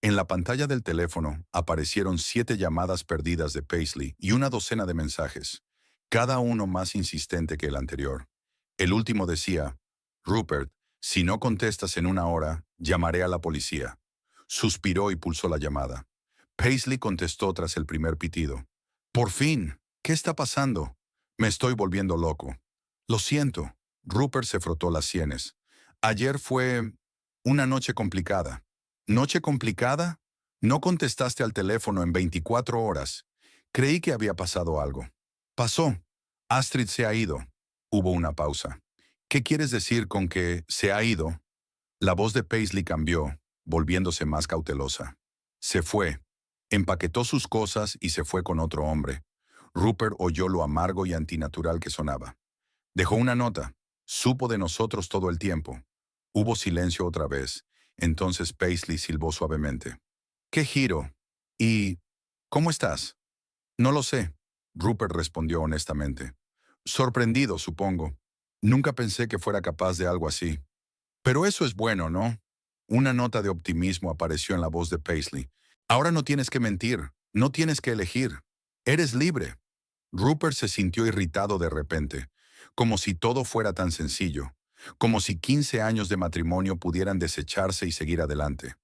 En la pantalla del teléfono aparecieron 7 llamadas perdidas de Paisley y una docena de mensajes, cada uno más insistente que el anterior. El último decía, Rupert, si no contestas en una hora, llamaré a la policía. Suspiró y pulsó la llamada. Paisley contestó tras el primer pitido. Por fin, ¿qué está pasando? Me estoy volviendo loco. Lo siento. Rupert se frotó las sienes. Ayer fue una noche complicada. ¿Noche complicada? No contestaste al teléfono en 24 horas. Creí que había pasado algo. Pasó. Astrid se ha ido. Hubo una pausa. ¿Qué quieres decir con que se ha ido? La voz de Paisley cambió, volviéndose más cautelosa. Se fue. Empaquetó sus cosas y se fue con otro hombre. Rupert oyó lo amargo y antinatural que sonaba. Dejó una nota. Supo de nosotros todo el tiempo. Hubo silencio otra vez. Entonces Paisley silbó suavemente. ¿Qué giro? ¿Y cómo estás? No lo sé. Rupert respondió honestamente. Sorprendido, supongo. Nunca pensé que fuera capaz de algo así. Pero eso es bueno, ¿no? Una nota de optimismo apareció en la voz de Paisley. Ahora no tienes que mentir, no tienes que elegir. Eres libre. Rupert se sintió irritado de repente, como si todo fuera tan sencillo, como si 15 años de matrimonio pudieran desecharse y seguir adelante.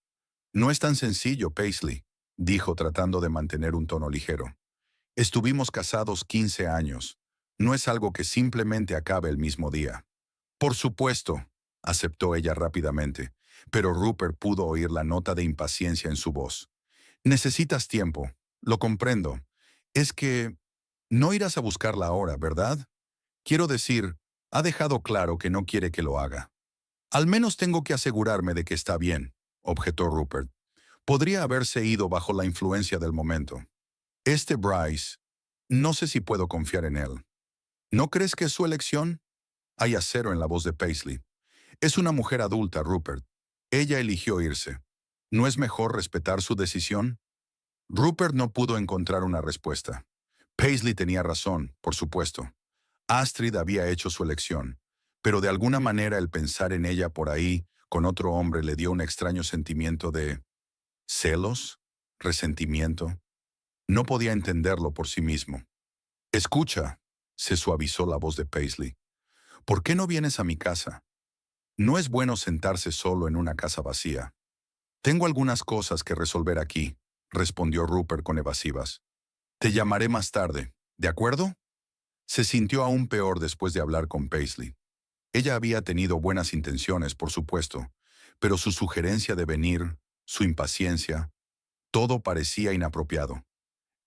No es tan sencillo, Paisley, dijo tratando de mantener un tono ligero. Estuvimos casados 15 años. No es algo que simplemente acabe el mismo día. Por supuesto, aceptó ella rápidamente, pero Rupert pudo oír la nota de impaciencia en su voz. Necesitas tiempo, lo comprendo. Es que no irás a buscarla ahora, ¿verdad? Quiero decir, ha dejado claro que no quiere que lo haga. Al menos tengo que asegurarme de que está bien, objetó Rupert. Podría haberse ido bajo la influencia del momento. Este Bryce, no sé si puedo confiar en él. ¿No crees que es su elección? Hay acero en la voz de Paisley. Es una mujer adulta, Rupert. Ella eligió irse. ¿No es mejor respetar su decisión? Rupert no pudo encontrar una respuesta. Paisley tenía razón, por supuesto. Astrid había hecho su elección, pero de alguna manera el pensar en ella por ahí, con otro hombre, le dio un extraño sentimiento de celos, resentimiento. No podía entenderlo por sí mismo. Escucha, se suavizó la voz de Paisley. ¿Por qué no vienes a mi casa? No es bueno sentarse solo en una casa vacía. Tengo algunas cosas que resolver aquí, respondió Rupert con evasivas. Te llamaré más tarde, ¿de acuerdo? Se sintió aún peor después de hablar con Paisley. Ella había tenido buenas intenciones, por supuesto, pero su sugerencia de venir, su impaciencia, todo parecía inapropiado.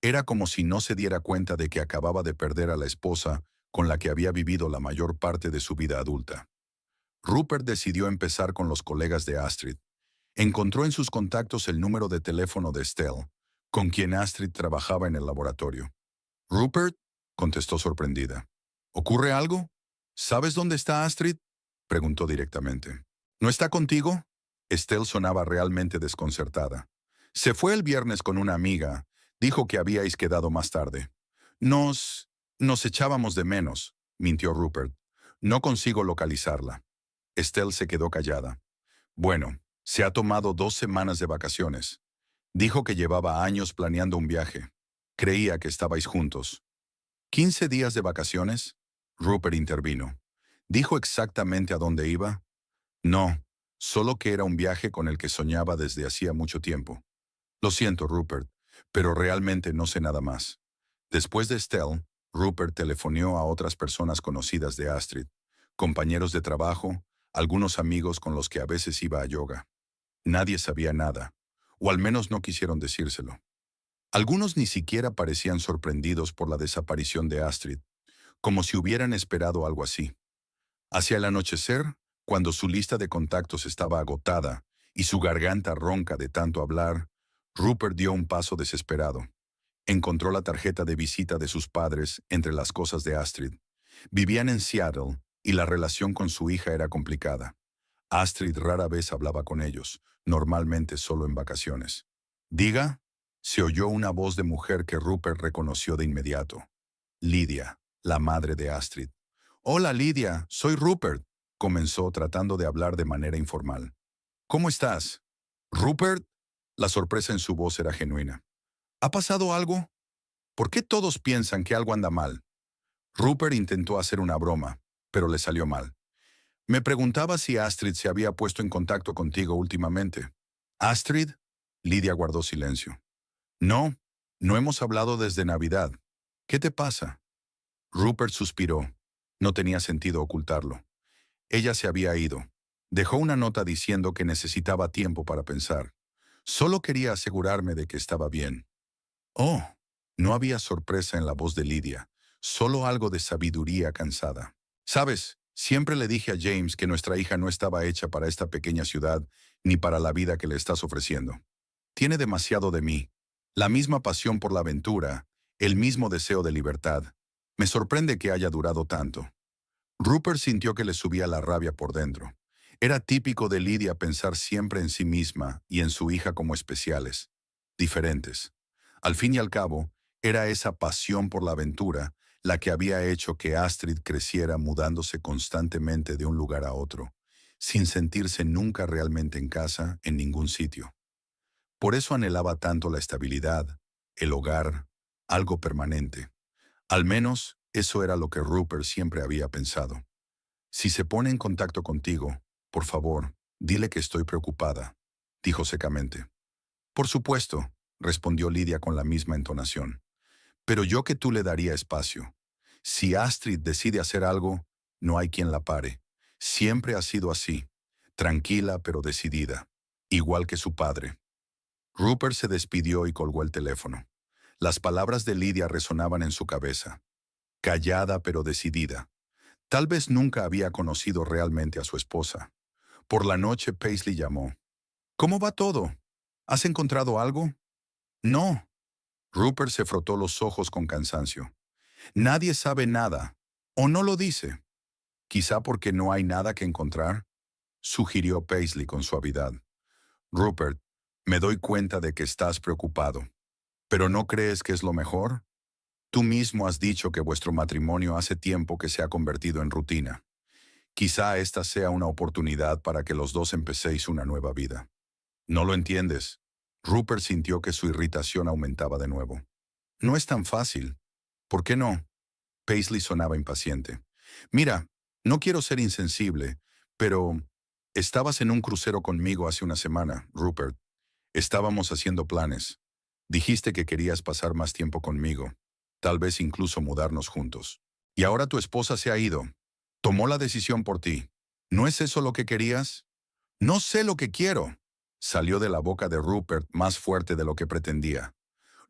Era como si no se diera cuenta de que acababa de perder a la esposa con la que había vivido la mayor parte de su vida adulta. Rupert decidió empezar con los colegas de Astrid. Encontró en sus contactos el número de teléfono de Estelle, con quien Astrid trabajaba en el laboratorio. «Rupert», contestó sorprendida. «¿Ocurre algo? ¿Sabes dónde está Astrid?», preguntó directamente. «¿No está contigo?». Estelle sonaba realmente desconcertada. «Se fue el viernes con una amiga. Dijo que habíais quedado más tarde». Nos echábamos de menos», mintió Rupert. «No consigo localizarla». Estelle se quedó callada. «Bueno, se ha tomado 2 semanas de vacaciones. Dijo que llevaba años planeando un viaje. Creía que estabais juntos». «¿15 días de vacaciones?», Rupert intervino. ¿Dijo exactamente a dónde iba? No, solo que era un viaje con el que soñaba desde hacía mucho tiempo. Lo siento, Rupert, pero realmente no sé nada más. Después de Estelle, Rupert telefoneó a otras personas conocidas de Astrid, compañeros de trabajo, algunos amigos con los que a veces iba a yoga. Nadie sabía nada, o al menos no quisieron decírselo. Algunos ni siquiera parecían sorprendidos por la desaparición de Astrid, como si hubieran esperado algo así. Hacia el anochecer, cuando su lista de contactos estaba agotada y su garganta ronca de tanto hablar, Rupert dio un paso desesperado. Encontró la tarjeta de visita de sus padres entre las cosas de Astrid. Vivían en Seattle y la relación con su hija era complicada. Astrid rara vez hablaba con ellos, normalmente solo en vacaciones. «Diga», se oyó una voz de mujer que Rupert reconoció de inmediato. Lydia, la madre de Astrid. «Hola Lydia, soy Rupert», comenzó tratando de hablar de manera informal. «¿Cómo estás?» «¿Rupert?». La sorpresa en su voz era genuina. «¿Ha pasado algo? ¿Por qué todos piensan que algo anda mal?». Rupert intentó hacer una broma, pero le salió mal. «Me preguntaba si Astrid se había puesto en contacto contigo últimamente». «¿Astrid?». Lydia guardó silencio. «No, no hemos hablado desde Navidad. ¿Qué te pasa?». Rupert suspiró. No tenía sentido ocultarlo. Ella se había ido. Dejó una nota diciendo que necesitaba tiempo para pensar. Solo quería asegurarme de que estaba bien. Oh, no había sorpresa en la voz de Lydia, solo algo de sabiduría cansada. «Sabes, siempre le dije a James que nuestra hija no estaba hecha para esta pequeña ciudad ni para la vida que le estás ofreciendo. Tiene demasiado de mí, la misma pasión por la aventura, el mismo deseo de libertad. Me sorprende que haya durado tanto». Rupert sintió que le subía la rabia por dentro. Era típico de Lydia pensar siempre en sí misma y en su hija como especiales, diferentes. Al fin y al cabo, era esa pasión por la aventura la que había hecho que Astrid creciera mudándose constantemente de un lugar a otro, sin sentirse nunca realmente en casa en ningún sitio. Por eso anhelaba tanto la estabilidad, el hogar, algo permanente. Al menos, eso era lo que Rupert siempre había pensado. «Si se pone en contacto contigo, por favor, dile que estoy preocupada», dijo secamente. «Por supuesto», respondió Lydia con la misma entonación. «Pero yo que tú le daría espacio. Si Astrid decide hacer algo, no hay quien la pare. Siempre ha sido así, tranquila pero decidida, igual que su padre». Rupert se despidió y colgó el teléfono. Las palabras de Lydia resonaban en su cabeza. Callada pero decidida. Tal vez nunca había conocido realmente a su esposa. Por la noche Paisley llamó. ¿Cómo va todo? ¿Has encontrado algo? No. Rupert se frotó los ojos con cansancio. Nadie sabe nada. ¿O no lo dice? Quizá porque no hay nada que encontrar, sugirió Paisley con suavidad. Rupert, me doy cuenta de que estás preocupado. ¿Pero no crees que es lo mejor? Tú mismo has dicho que vuestro matrimonio hace tiempo que se ha convertido en rutina. Quizá esta sea una oportunidad para que los dos empecéis una nueva vida. ¿No lo entiendes? Rupert sintió que su irritación aumentaba de nuevo. No es tan fácil. ¿Por qué no? Paisley sonaba impaciente. Mira, no quiero ser insensible, pero estabas en un crucero conmigo hace una semana, Rupert. Estábamos haciendo planes. Dijiste que querías pasar más tiempo conmigo, tal vez incluso mudarnos juntos. Y ahora tu esposa se ha ido. Tomó la decisión por ti. ¿No es eso lo que querías? No sé lo que quiero. Salió de la boca de Rupert más fuerte de lo que pretendía.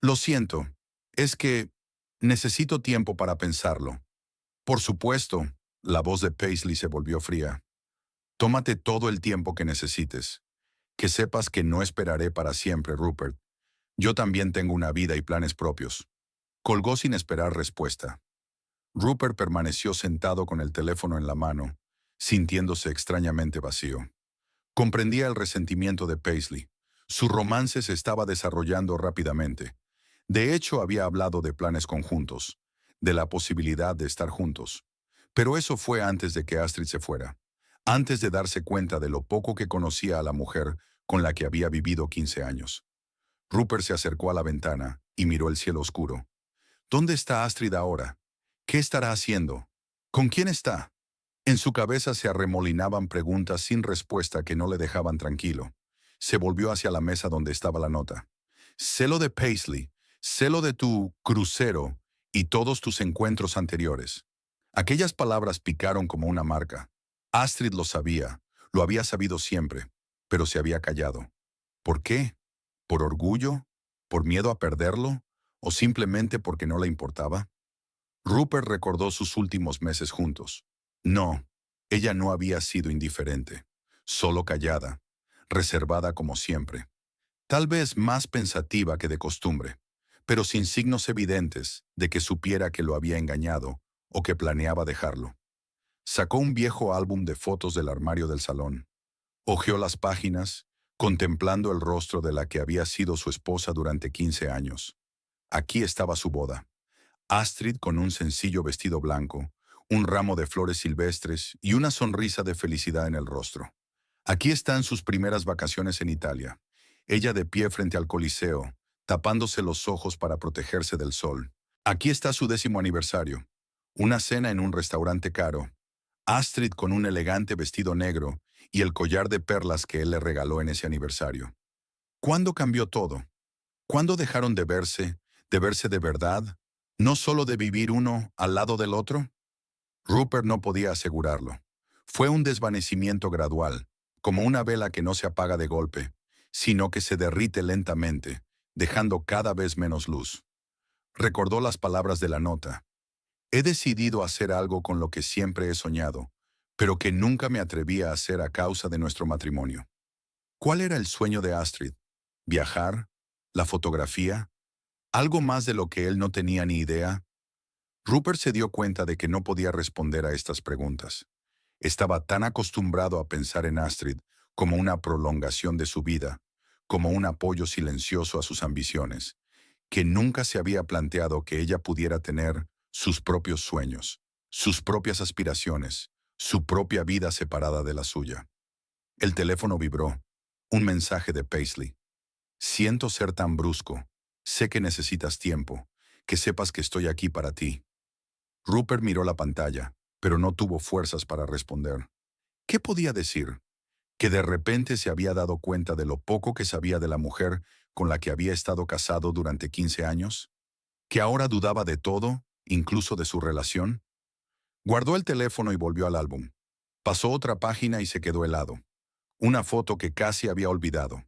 Lo siento. Es que necesito tiempo para pensarlo. Por supuesto, la voz de Paisley se volvió fría. Tómate todo el tiempo que necesites. Que sepas que no esperaré para siempre, Rupert. Yo también tengo una vida y planes propios. Colgó sin esperar respuesta. Rupert permaneció sentado con el teléfono en la mano, sintiéndose extrañamente vacío. Comprendía el resentimiento de Paisley. Su romance se estaba desarrollando rápidamente. De hecho, había hablado de planes conjuntos, de la posibilidad de estar juntos. Pero eso fue antes de que Astrid se fuera, antes de darse cuenta de lo poco que conocía a la mujer con la que había vivido 15 años. Rupert se acercó a la ventana y miró el cielo oscuro. ¿Dónde está Astrid ahora? ¿Qué estará haciendo? ¿Con quién está? En su cabeza se arremolinaban preguntas sin respuesta que no le dejaban tranquilo. Se volvió hacia la mesa donde estaba la nota. Sé lo de Paisley, sé lo de tu crucero y todos tus encuentros anteriores. Aquellas palabras picaron como una marca. Astrid lo sabía, lo había sabido siempre, pero se había callado. ¿Por qué? ¿Por orgullo? ¿Por miedo a perderlo? ¿O simplemente porque no le importaba? Rupert recordó sus últimos meses juntos. No, ella no había sido indiferente, solo callada, reservada como siempre. Tal vez más pensativa que de costumbre, pero sin signos evidentes de que supiera que lo había engañado o que planeaba dejarlo. Sacó un viejo álbum de fotos del armario del salón. Hojeó las páginas, contemplando el rostro de la que había sido su esposa durante 15 años. Aquí estaba su boda. Astrid con un sencillo vestido blanco, un ramo de flores silvestres y una sonrisa de felicidad en el rostro. Aquí están sus primeras vacaciones en Italia. Ella de pie frente al Coliseo, tapándose los ojos para protegerse del sol. Aquí está su 10º aniversario. Una cena en un restaurante caro. Astrid con un elegante vestido negro y el collar de perlas que él le regaló en ese aniversario. ¿Cuándo cambió todo? ¿Cuándo dejaron de verse de verdad, no solo de vivir uno al lado del otro? Rupert no podía asegurarlo. Fue un desvanecimiento gradual, como una vela que no se apaga de golpe, sino que se derrite lentamente, dejando cada vez menos luz. Recordó las palabras de la nota. He decidido hacer algo con lo que siempre he soñado, pero que nunca me atrevía a hacer a causa de nuestro matrimonio. ¿Cuál era el sueño de Astrid? ¿Viajar? ¿La fotografía? ¿Algo más de lo que él no tenía ni idea? Rupert se dio cuenta de que no podía responder a estas preguntas. Estaba tan acostumbrado a pensar en Astrid como una prolongación de su vida, como un apoyo silencioso a sus ambiciones, que nunca se había planteado que ella pudiera tener sus propios sueños, sus propias aspiraciones, su propia vida separada de la suya. El teléfono vibró. Un mensaje de Paisley. Siento ser tan brusco. Sé que necesitas tiempo, que sepas que estoy aquí para ti. Rupert miró la pantalla, pero no tuvo fuerzas para responder. ¿Qué podía decir? ¿Que de repente se había dado cuenta de lo poco que sabía de la mujer con la que había estado casado durante 15 años? ¿Que ahora dudaba de todo, incluso de su relación? Guardó el teléfono y volvió al álbum. Pasó otra página y se quedó helado. Una foto que casi había olvidado.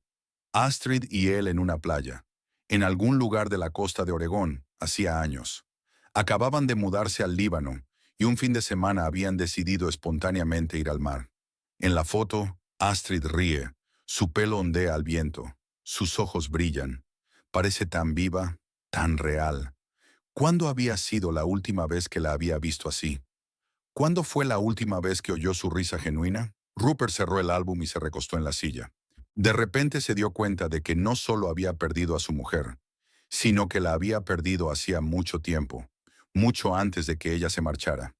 Astrid y él en una playa, en algún lugar de la costa de Oregón, hacía años. Acababan de mudarse al Líbano y un fin de semana habían decidido espontáneamente ir al mar. En la foto, Astrid ríe, su pelo ondea al viento, sus ojos brillan. Parece tan viva, tan real. ¿Cuándo había sido la última vez que la había visto así? ¿Cuándo fue la última vez que oyó su risa genuina? Rupert cerró el álbum y se recostó en la silla. De repente se dio cuenta de que no solo había perdido a su mujer, sino que la había perdido hacía mucho tiempo, mucho antes de que ella se marchara.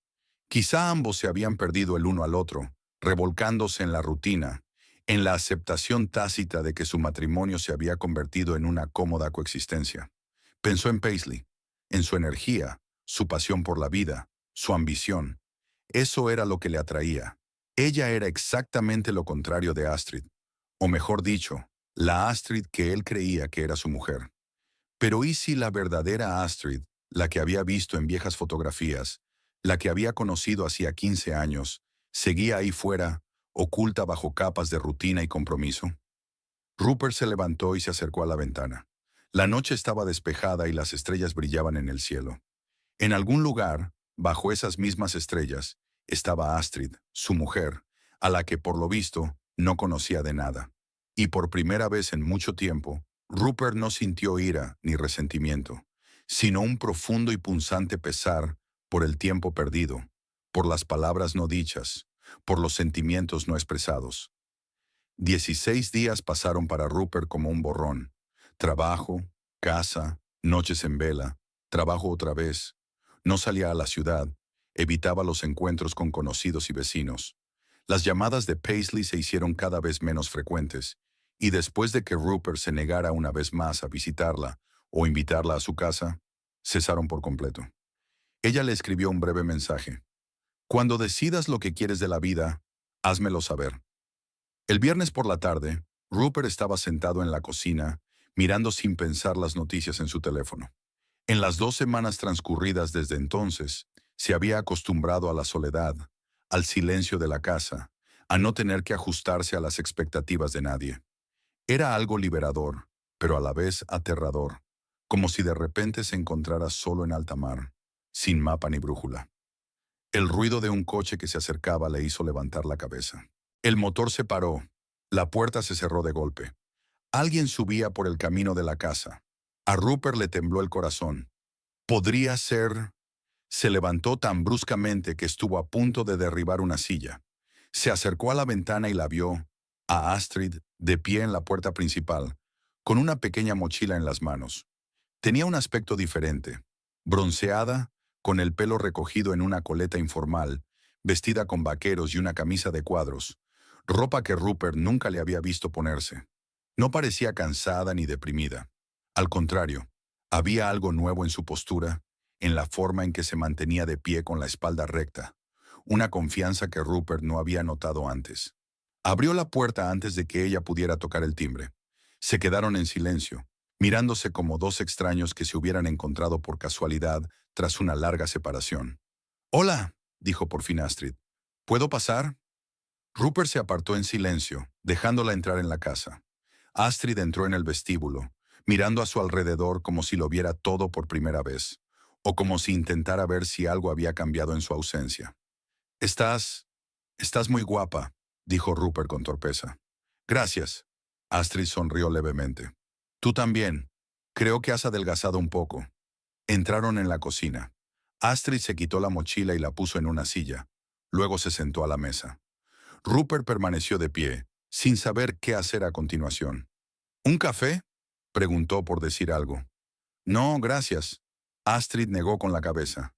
Quizá ambos se habían perdido el uno al otro, revolcándose en la rutina, en la aceptación tácita de que su matrimonio se había convertido en una cómoda coexistencia. Pensó en Paisley, en su energía, su pasión por la vida, su ambición. Eso era lo que le atraía. Ella era exactamente lo contrario de Astrid, o mejor dicho, la Astrid que él creía que era su mujer. Pero ¿y si la verdadera Astrid, la que había visto en viejas fotografías, la que había conocido hacía 15 años, seguía ahí fuera, oculta bajo capas de rutina y compromiso? Rupert se levantó y se acercó a la ventana. La noche estaba despejada y las estrellas brillaban en el cielo. En algún lugar, bajo esas mismas estrellas, estaba Astrid, su mujer, a la que por lo visto no conocía de nada. Y por primera vez en mucho tiempo, Rupert no sintió ira ni resentimiento, sino un profundo y punzante pesar por el tiempo perdido, por las palabras no dichas, por los sentimientos no expresados. 16 días pasaron para Rupert como un borrón. Trabajo, casa, noches en vela, trabajo otra vez. No salía a la ciudad, evitaba los encuentros con conocidos y vecinos. Las llamadas de Paisley se hicieron cada vez menos frecuentes, y después de que Rupert se negara una vez más a visitarla o invitarla a su casa, cesaron por completo. Ella le escribió un breve mensaje. Cuando decidas lo que quieres de la vida, házmelo saber. El viernes por la tarde, Rupert estaba sentado en la cocina, mirando sin pensar las noticias en su teléfono. En las 2 semanas transcurridas desde entonces, se había acostumbrado a la soledad, al silencio de la casa, a no tener que ajustarse a las expectativas de nadie. Era algo liberador, pero a la vez aterrador, como si de repente se encontrara solo en alta mar, sin mapa ni brújula. El ruido de un coche que se acercaba le hizo levantar la cabeza. El motor se paró, la puerta se cerró de golpe. Alguien subía por el camino de la casa. A Rupert le tembló el corazón. Podría ser... Se levantó tan bruscamente que estuvo a punto de derribar una silla. Se acercó a la ventana y la vio, a Astrid, de pie en la puerta principal, con una pequeña mochila en las manos. Tenía un aspecto diferente, bronceada, con el pelo recogido en una coleta informal, vestida con vaqueros y una camisa de cuadros, ropa que Rupert nunca le había visto ponerse. No parecía cansada ni deprimida. Al contrario, había algo nuevo en su postura, en la forma en que se mantenía de pie con la espalda recta, una confianza que Rupert no había notado antes. Abrió la puerta antes de que ella pudiera tocar el timbre. Se quedaron en silencio, mirándose como dos extraños que se hubieran encontrado por casualidad tras una larga separación. «Hola», dijo por fin Astrid. «¿Puedo pasar?» Rupert se apartó en silencio, dejándola entrar en la casa. Astrid entró en el vestíbulo, mirando a su alrededor como si lo viera todo por primera vez, o como si intentara ver si algo había cambiado en su ausencia. «Estás muy guapa», dijo Rupert con torpeza. «Gracias». Astrid sonrió levemente. «Tú también. Creo que has adelgazado un poco». Entraron en la cocina. Astrid se quitó la mochila y la puso en una silla. Luego se sentó a la mesa. Rupert permaneció de pie, sin saber qué hacer a continuación. «¿Un café?», preguntó por decir algo. «No, gracias». Astrid negó con la cabeza.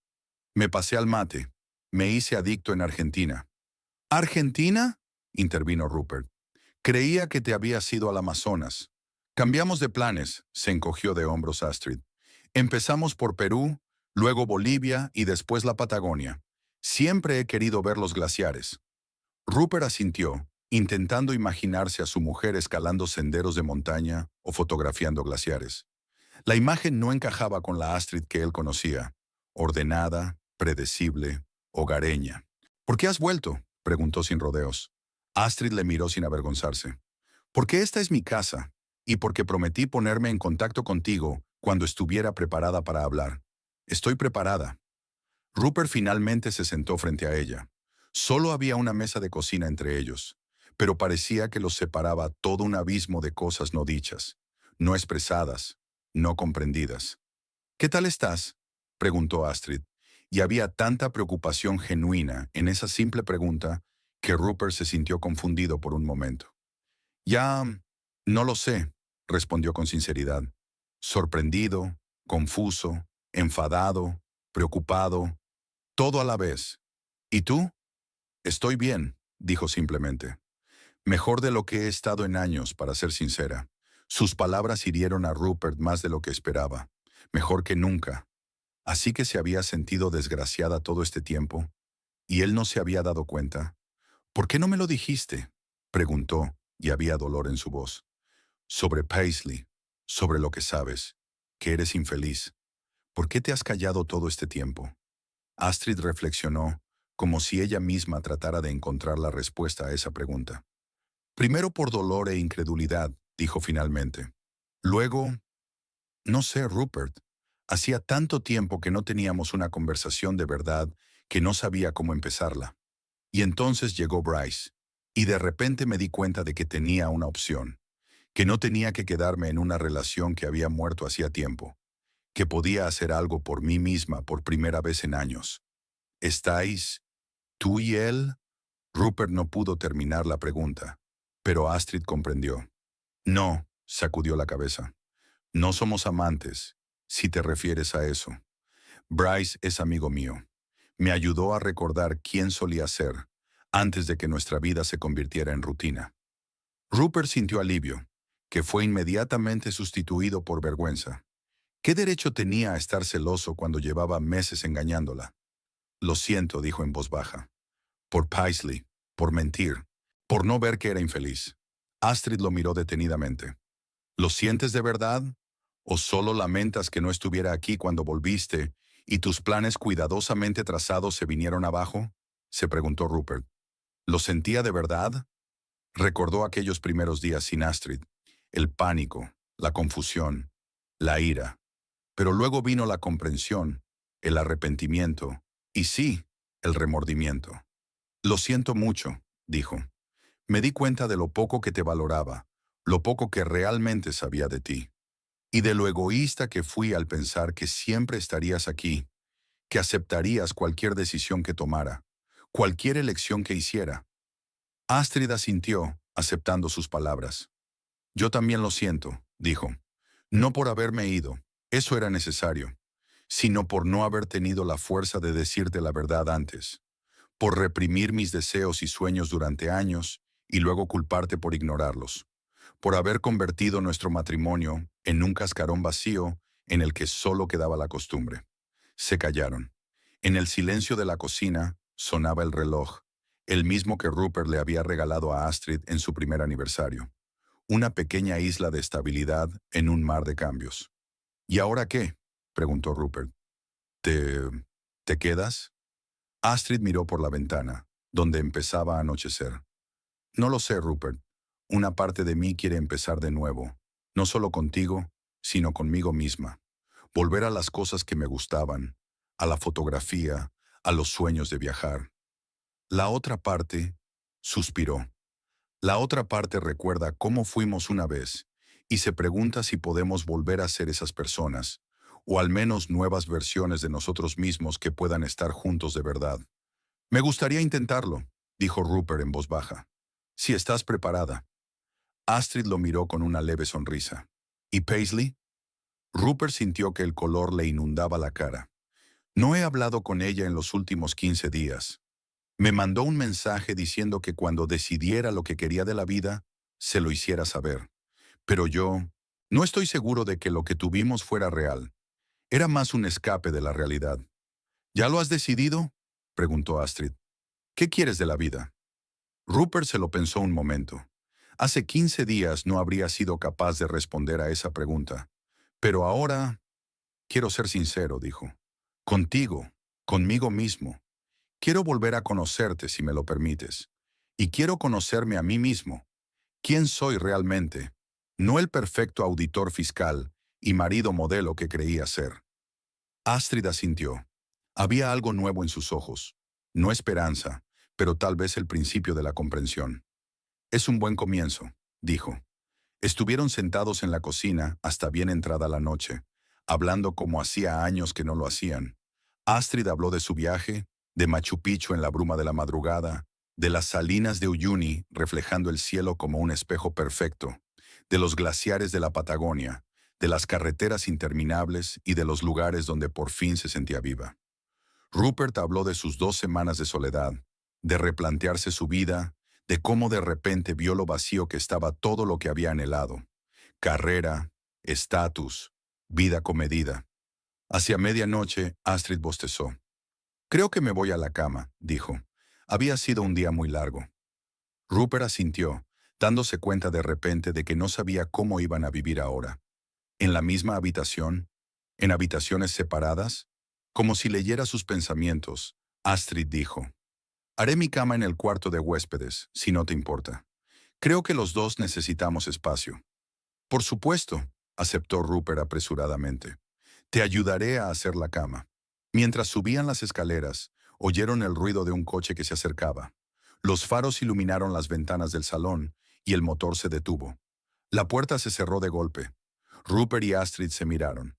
«Me pasé al mate. Me hice adicto en Argentina». «¿Argentina?», intervino Rupert. «Creía que te habías ido al Amazonas». «Cambiamos de planes», se encogió de hombros Astrid. «Empezamos por Perú, luego Bolivia y después la Patagonia. Siempre he querido ver los glaciares». Rupert asintió, intentando imaginarse a su mujer escalando senderos de montaña o fotografiando glaciares. La imagen no encajaba con la Astrid que él conocía, ordenada, predecible, hogareña. «¿Por qué has vuelto?», preguntó sin rodeos. Astrid le miró sin avergonzarse. «Porque esta es mi casa, y porque prometí ponerme en contacto contigo cuando estuviera preparada para hablar. Estoy preparada». Rupert finalmente se sentó frente a ella. Solo había una mesa de cocina entre ellos, pero parecía que los separaba todo un abismo de cosas no dichas, no expresadas, no comprendidas. ¿Qué tal estás?, preguntó Astrid, y había tanta preocupación genuina en esa simple pregunta que Rupert se sintió confundido por un momento. Ya, no lo sé, respondió con sinceridad. Sorprendido, confuso, enfadado, preocupado, todo a la vez. ¿Y tú? Estoy bien, dijo simplemente. Mejor de lo que he estado en años, para ser sincera. Sus palabras hirieron a Rupert más de lo que esperaba. Mejor que nunca. Así que se había sentido desgraciada todo este tiempo, y él no se había dado cuenta. ¿Por qué no me lo dijiste?, preguntó, y había dolor en su voz. Sobre Paisley, sobre lo que sabes, que eres infeliz. ¿Por qué te has callado todo este tiempo? Astrid reflexionó, como si ella misma tratara de encontrar la respuesta a esa pregunta. Primero por dolor e incredulidad, dijo finalmente. Luego, no sé, Rupert. Hacía tanto tiempo que no teníamos una conversación de verdad que no sabía cómo empezarla. Y entonces llegó Bryce, y de repente me di cuenta de que tenía una opción, que no tenía que quedarme en una relación que había muerto hacía tiempo, que podía hacer algo por mí misma por primera vez en años. ¿Estáis, tú y él? Rupert no pudo terminar la pregunta, pero Astrid comprendió. No, sacudió la cabeza. No somos amantes, si te refieres a eso. Bryce es amigo mío. Me ayudó a recordar quién solía ser, antes de que nuestra vida se convirtiera en rutina. Rupert sintió alivio, que fue inmediatamente sustituido por vergüenza. ¿Qué derecho tenía a estar celoso cuando llevaba meses engañándola? Lo siento, dijo en voz baja. Por Paisley, por mentir, por no ver que era infeliz. Astrid lo miró detenidamente. ¿Lo sientes de verdad? ¿O solo lamentas que no estuviera aquí cuando volviste y tus planes cuidadosamente trazados se vinieron abajo? Se preguntó Rupert. ¿Lo sentía de verdad? Recordó aquellos primeros días sin Astrid, el pánico, la confusión, la ira. Pero luego vino la comprensión, el arrepentimiento y sí, el remordimiento. Lo siento mucho, dijo. Me di cuenta de lo poco que te valoraba, lo poco que realmente sabía de ti, y de lo egoísta que fui al pensar que siempre estarías aquí, que aceptarías cualquier decisión que tomara, cualquier elección que hiciera. Astrid asintió, aceptando sus palabras. Yo también lo siento, dijo. No por haberme ido, eso era necesario, sino por no haber tenido la fuerza de decirte la verdad antes, por reprimir mis deseos y sueños durante años y luego culparte por ignorarlos, por haber convertido nuestro matrimonio en un cascarón vacío en el que solo quedaba la costumbre. Se callaron. En el silencio de la cocina sonaba el reloj, el mismo que Rupert le había regalado a Astrid en su primer aniversario. Una pequeña isla de estabilidad en un mar de cambios. ¿Y ahora qué?, preguntó Rupert. ¿Te... te quedas? Astrid miró por la ventana, donde empezaba a anochecer. No lo sé, Rupert. Una parte de mí quiere empezar de nuevo, no solo contigo, sino conmigo misma. Volver a las cosas que me gustaban, a la fotografía, a los sueños de viajar. La otra parte, suspiró. La otra parte recuerda cómo fuimos una vez y se pregunta si podemos volver a ser esas personas, o al menos nuevas versiones de nosotros mismos que puedan estar juntos de verdad. Me gustaría intentarlo, dijo Rupert en voz baja. Si estás preparada. Astrid lo miró con una leve sonrisa. ¿Y Paisley? Rupert sintió que el color le inundaba la cara. No he hablado con ella en los últimos 15 días. Me mandó un mensaje diciendo que cuando decidiera lo que quería de la vida, se lo hiciera saber. Pero yo no estoy seguro de que lo que tuvimos fuera real. Era más un escape de la realidad. ¿Ya lo has decidido?, preguntó Astrid. ¿Qué quieres de la vida? Rupert se lo pensó un momento. Hace 15 días no habría sido capaz de responder a esa pregunta. Pero ahora, quiero ser sincero, dijo. Contigo, conmigo mismo. Quiero volver a conocerte, si me lo permites. Y quiero conocerme a mí mismo. ¿Quién soy realmente? No el perfecto auditor fiscal y marido modelo que creía ser. Astrid asintió. Había algo nuevo en sus ojos. No esperanza, pero tal vez el principio de la comprensión. Es un buen comienzo, dijo. Estuvieron sentados en la cocina hasta bien entrada la noche, hablando como hacía años que no lo hacían. Astrid habló de su viaje, de Machu Picchu en la bruma de la madrugada, de las salinas de Uyuni reflejando el cielo como un espejo perfecto, de los glaciares de la Patagonia, de las carreteras interminables y de los lugares donde por fin se sentía viva. Rupert habló de sus 2 semanas de soledad, de replantearse su vida, de cómo de repente vio lo vacío que estaba todo lo que había anhelado. Carrera, estatus, vida comedida. Hacia medianoche, Astrid bostezó. Creo que me voy a la cama, dijo. Había sido un día muy largo. Rupert asintió, dándose cuenta de repente de que no sabía cómo iban a vivir ahora. ¿En la misma habitación? ¿En habitaciones separadas? Como si leyera sus pensamientos, Astrid dijo, haré mi cama en el cuarto de huéspedes, si no te importa. Creo que los dos necesitamos espacio. Por supuesto, aceptó Rupert apresuradamente. Te ayudaré a hacer la cama. Mientras subían las escaleras, oyeron el ruido de un coche que se acercaba. Los faros iluminaron las ventanas del salón y el motor se detuvo. La puerta se cerró de golpe. Rupert y Astrid se miraron.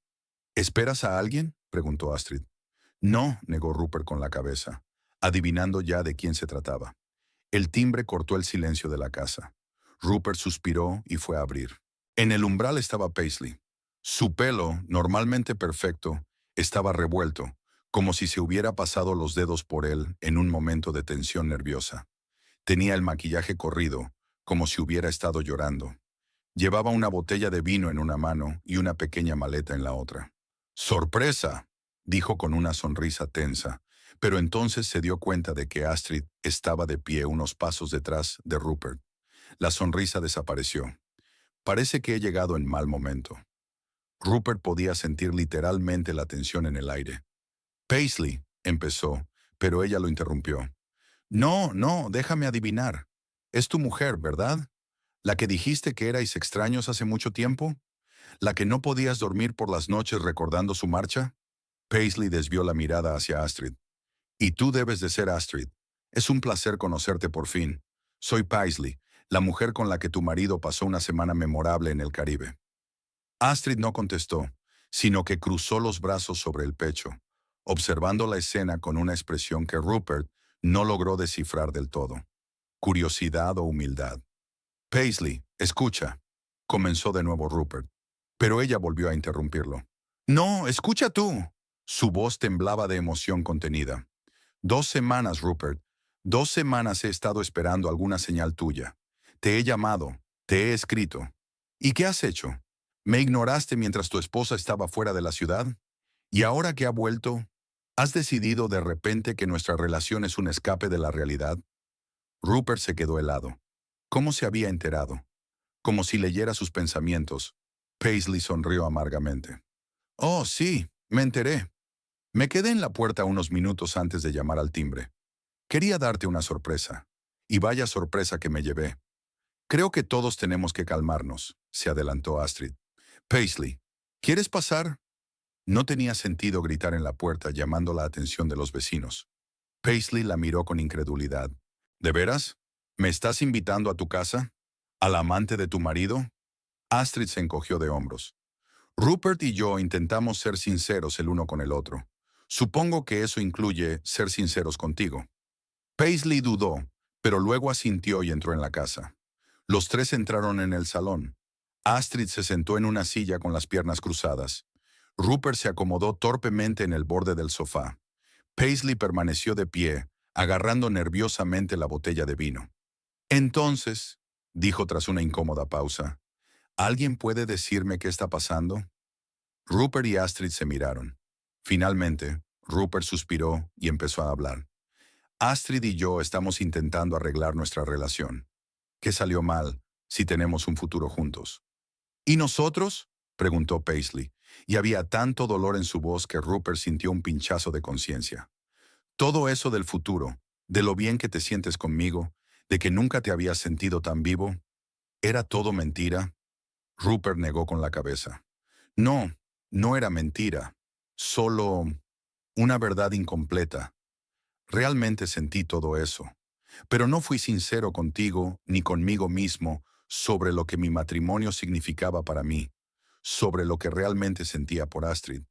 ¿Esperas a alguien?, preguntó Astrid. No, negó Rupert con la cabeza, adivinando ya de quién se trataba. El timbre cortó el silencio de la casa. Rupert suspiró y fue a abrir. En el umbral estaba Paisley. Su pelo, normalmente perfecto, estaba revuelto, como si se hubiera pasado los dedos por él en un momento de tensión nerviosa. Tenía el maquillaje corrido, como si hubiera estado llorando. Llevaba una botella de vino en una mano y una pequeña maleta en la otra. ¡Sorpresa!, dijo con una sonrisa tensa, pero entonces se dio cuenta de que Astrid estaba de pie unos pasos detrás de Rupert. La sonrisa desapareció. Parece que he llegado en mal momento. Rupert podía sentir literalmente la tensión en el aire. Paisley, empezó, pero ella lo interrumpió. No, no, déjame adivinar. Es tu mujer, ¿verdad? ¿La que dijiste que erais extraños hace mucho tiempo? ¿La que no podías dormir por las noches recordando su marcha? Paisley desvió la mirada hacia Astrid. Y tú debes de ser Astrid. Es un placer conocerte por fin. Soy Paisley, la mujer con la que tu marido pasó una semana memorable en el Caribe. Astrid no contestó, sino que cruzó los brazos sobre el pecho, observando la escena con una expresión que Rupert no logró descifrar del todo. Curiosidad o humildad. Paisley, escucha, comenzó de nuevo Rupert, pero ella volvió a interrumpirlo. No, escucha tú. Su voz temblaba de emoción contenida. 2 semanas, Rupert. 2 semanas he estado esperando alguna señal tuya. Te he llamado, te he escrito. ¿Y qué has hecho? ¿Me ignoraste mientras tu esposa estaba fuera de la ciudad? ¿Y ahora que ha vuelto, has decidido de repente que nuestra relación es un escape de la realidad? Rupert se quedó helado. ¿Cómo se había enterado? Como si leyera sus pensamientos. Paisley sonrió amargamente. Oh, sí, me enteré. Me quedé en la puerta unos minutos antes de llamar al timbre. Quería darte una sorpresa. Y vaya sorpresa que me llevé. Creo que todos tenemos que calmarnos, se adelantó Astrid. Paisley, ¿quieres pasar? No tenía sentido gritar en la puerta llamando la atención de los vecinos. Paisley la miró con incredulidad. ¿De veras? ¿Me estás invitando a tu casa? ¿Al amante de tu marido? Astrid se encogió de hombros. Rupert y yo intentamos ser sinceros el uno con el otro. Supongo que eso incluye ser sinceros contigo. Paisley dudó, pero luego asintió y entró en la casa. Los tres entraron en el salón. Astrid se sentó en una silla con las piernas cruzadas. Rupert se acomodó torpemente en el borde del sofá. Paisley permaneció de pie, agarrando nerviosamente la botella de vino. Entonces, dijo tras una incómoda pausa, ¿alguien puede decirme qué está pasando? Rupert y Astrid se miraron. Finalmente, Rupert suspiró y empezó a hablar. Astrid y yo estamos intentando arreglar nuestra relación. ¿Qué salió mal si tenemos un futuro juntos? ¿Y nosotros?, preguntó Paisley, y había tanto dolor en su voz que Rupert sintió un pinchazo de conciencia. Todo eso del futuro, de lo bien que te sientes conmigo, de que nunca te habías sentido tan vivo, ¿era todo mentira? Rupert negó con la cabeza. No, no era mentira, solo una verdad incompleta. Realmente sentí todo eso. Pero no fui sincero contigo ni conmigo mismo sobre lo que mi matrimonio significaba para mí, sobre lo que realmente sentía por Astrid.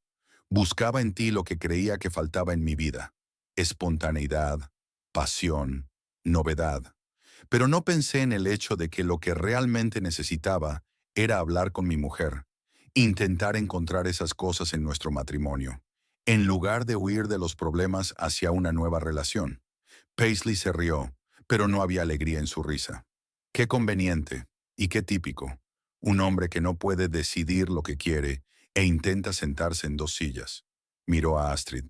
Buscaba en ti lo que creía que faltaba en mi vida: espontaneidad, pasión, novedad. Pero no pensé en el hecho de que lo que realmente necesitaba era hablar con mi mujer, intentar encontrar esas cosas en nuestro matrimonio, en lugar de huir de los problemas hacia una nueva relación. Paisley se rió, pero no había alegría en su risa. Qué conveniente y qué típico. Un hombre que no puede decidir lo que quiere e intenta sentarse en dos sillas. Miró a Astrid.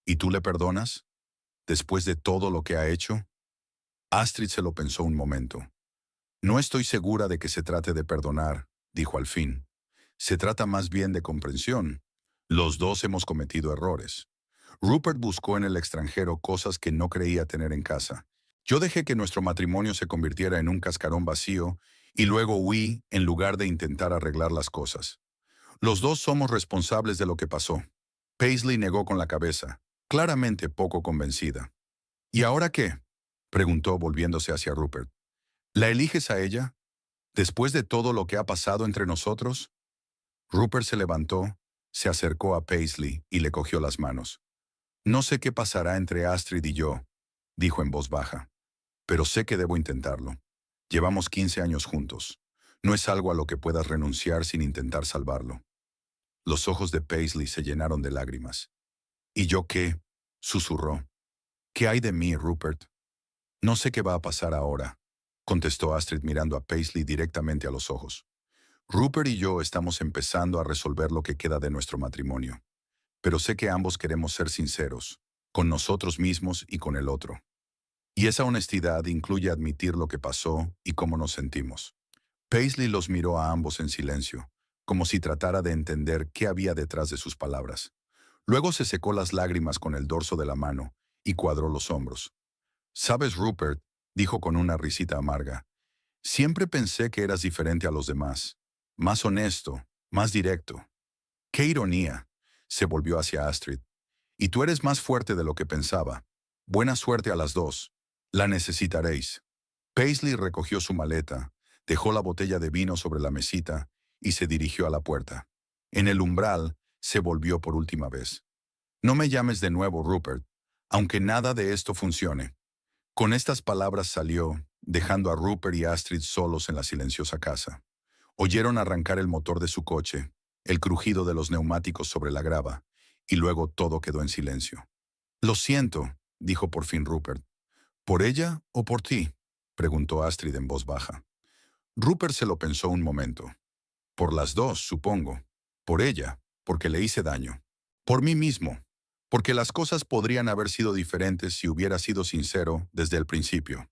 ¿Y tú le perdonas? ¿Después de todo lo que ha hecho? Astrid se lo pensó un momento. No estoy segura de que se trate de perdonar, dijo al fin. Se trata más bien de comprensión. Los dos hemos cometido errores. Rupert buscó en el extranjero cosas que no creía tener en casa. Yo dejé que nuestro matrimonio se convirtiera en un cascarón vacío y luego huí en lugar de intentar arreglar las cosas. Los dos somos responsables de lo que pasó. Paisley negó con la cabeza, claramente poco convencida. ¿Y ahora qué?, preguntó volviéndose hacia Rupert. ¿La eliges a ella? ¿Después de todo lo que ha pasado entre nosotros? Rupert se levantó, se acercó a Paisley y le cogió las manos. No sé qué pasará entre Astrid y yo, dijo en voz baja, pero sé que debo intentarlo. Llevamos 15 años juntos. No es algo a lo que puedas renunciar sin intentar salvarlo. Los ojos de Paisley se llenaron de lágrimas. ¿Y yo qué?, susurró. ¿Qué hay de mí, Rupert? No sé qué va a pasar ahora, contestó Astrid mirando a Paisley directamente a los ojos. Rupert y yo estamos empezando a resolver lo que queda de nuestro matrimonio, pero sé que ambos queremos ser sinceros, con nosotros mismos y con el otro. Y esa honestidad incluye admitir lo que pasó y cómo nos sentimos. Paisley los miró a ambos en silencio, como si tratara de entender qué había detrás de sus palabras. Luego se secó las lágrimas con el dorso de la mano y cuadró los hombros. «Sabes, Rupert», dijo con una risita amarga, «siempre pensé que eras diferente a los demás, más honesto, más directo». «Qué ironía», se volvió hacia Astrid. «Y tú eres más fuerte de lo que pensaba. Buena suerte a las dos. La necesitaréis». Paisley recogió su maleta, dejó la botella de vino sobre la mesita y se dirigió a la puerta. En el umbral, se volvió por última vez. «No me llames de nuevo, Rupert, aunque nada de esto funcione». Con estas palabras salió, dejando a Rupert y Astrid solos en la silenciosa casa. Oyeron arrancar el motor de su coche, el crujido de los neumáticos sobre la grava, y luego todo quedó en silencio. «Lo siento», dijo por fin Rupert. «¿Por ella o por ti?», preguntó Astrid en voz baja. Rupert se lo pensó un momento. «Por las dos, supongo. Por ella, porque le hice daño. Por mí mismo, porque las cosas podrían haber sido diferentes si hubiera sido sincero desde el principio».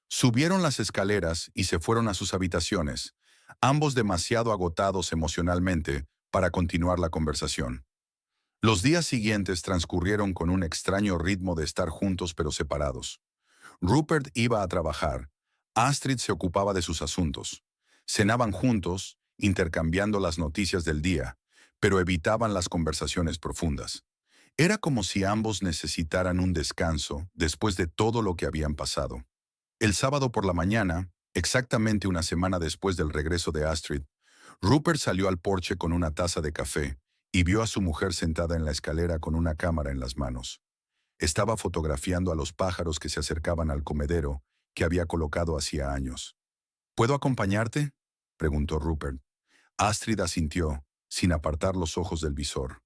Subieron las escaleras y se fueron a sus habitaciones, ambos demasiado agotados emocionalmente para continuar la conversación. Los días siguientes transcurrieron con un extraño ritmo de estar juntos pero separados. Rupert iba a trabajar, Astrid se ocupaba de sus asuntos. Cenaban juntos, intercambiando las noticias del día, pero evitaban las conversaciones profundas. Era como si ambos necesitaran un descanso después de todo lo que habían pasado. El sábado por la mañana, exactamente una semana después del regreso de Astrid, Rupert salió al porche con una taza de café y vio a su mujer sentada en la escalera con una cámara en las manos. Estaba fotografiando a los pájaros que se acercaban al comedero que había colocado hacía años. «¿Puedo acompañarte?», preguntó Rupert. Astrid asintió, sin apartar los ojos del visor.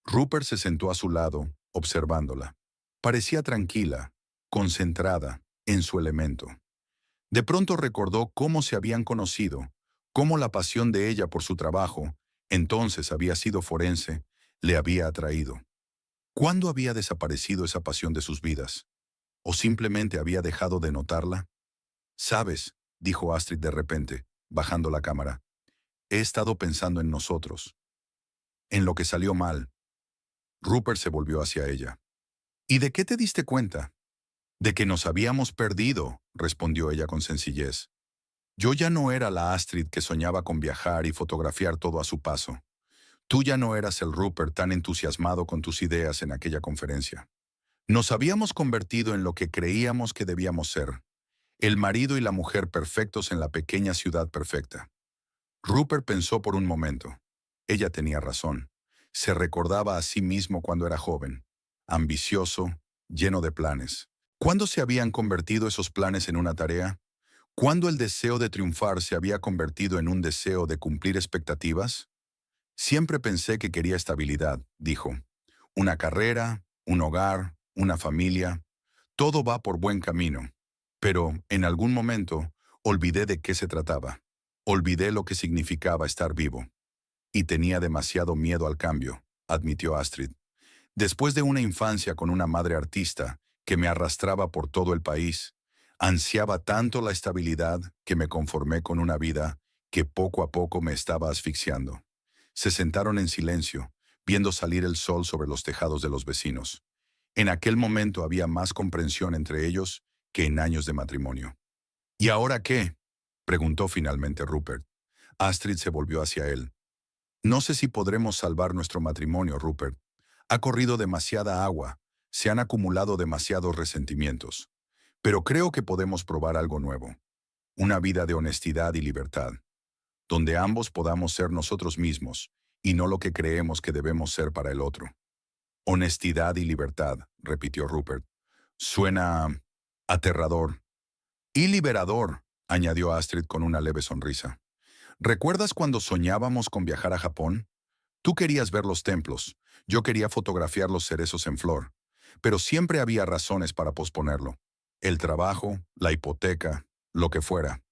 Rupert se sentó a su lado, observándola. Parecía tranquila, concentrada, en su elemento. De pronto recordó cómo se habían conocido, cómo la pasión de ella por su trabajo, entonces había sido forense, le había atraído. ¿Cuándo había desaparecido esa pasión de sus vidas? ¿O simplemente había dejado de notarla? «Sabes», dijo Astrid de repente, bajando la cámara, «he estado pensando en nosotros, en lo que salió mal». Rupert se volvió hacia ella. «¿Y de qué te diste cuenta?» «De que nos habíamos perdido», respondió ella con sencillez. «Yo ya no era la Astrid que soñaba con viajar y fotografiar todo a su paso. Tú ya no eras el Rupert tan entusiasmado con tus ideas en aquella conferencia. Nos habíamos convertido en lo que creíamos que debíamos ser, el marido y la mujer perfectos en la pequeña ciudad perfecta. Rupert pensó por un momento. Ella tenía razón. Se recordaba a sí mismo cuando era joven, ambicioso, lleno de planes. ¿Cuándo se habían convertido esos planes en una tarea? ¿Cuándo el deseo de triunfar se había convertido en un deseo de cumplir expectativas? Siempre pensé que quería estabilidad, dijo. Una carrera, un hogar, una familia. Todo va por buen camino. Pero, en algún momento, olvidé de qué se trataba. Olvidé lo que significaba estar vivo. Y tenía demasiado miedo al cambio, admitió Astrid. Después de una infancia con una madre artista que me arrastraba por todo el país, ansiaba tanto la estabilidad que me conformé con una vida que poco a poco me estaba asfixiando. Se sentaron en silencio, viendo salir el sol sobre los tejados de los vecinos. En aquel momento había más comprensión entre ellos que en años de matrimonio. ¿Y ahora qué?, preguntó finalmente Rupert. Astrid se volvió hacia él. No sé si podremos salvar nuestro matrimonio, Rupert. Ha corrido demasiada agua, se han acumulado demasiados resentimientos. Pero creo que podemos probar algo nuevo. Una vida de honestidad y libertad, donde ambos podamos ser nosotros mismos y no lo que creemos que debemos ser para el otro. Honestidad y libertad, repitió Rupert. Suena aterrador. Y liberador, añadió Astrid con una leve sonrisa. ¿Recuerdas cuando soñábamos con viajar a Japón? Tú querías ver los templos, yo quería fotografiar los cerezos en flor, pero siempre había razones para posponerlo. El trabajo, la hipoteca, lo que fuera.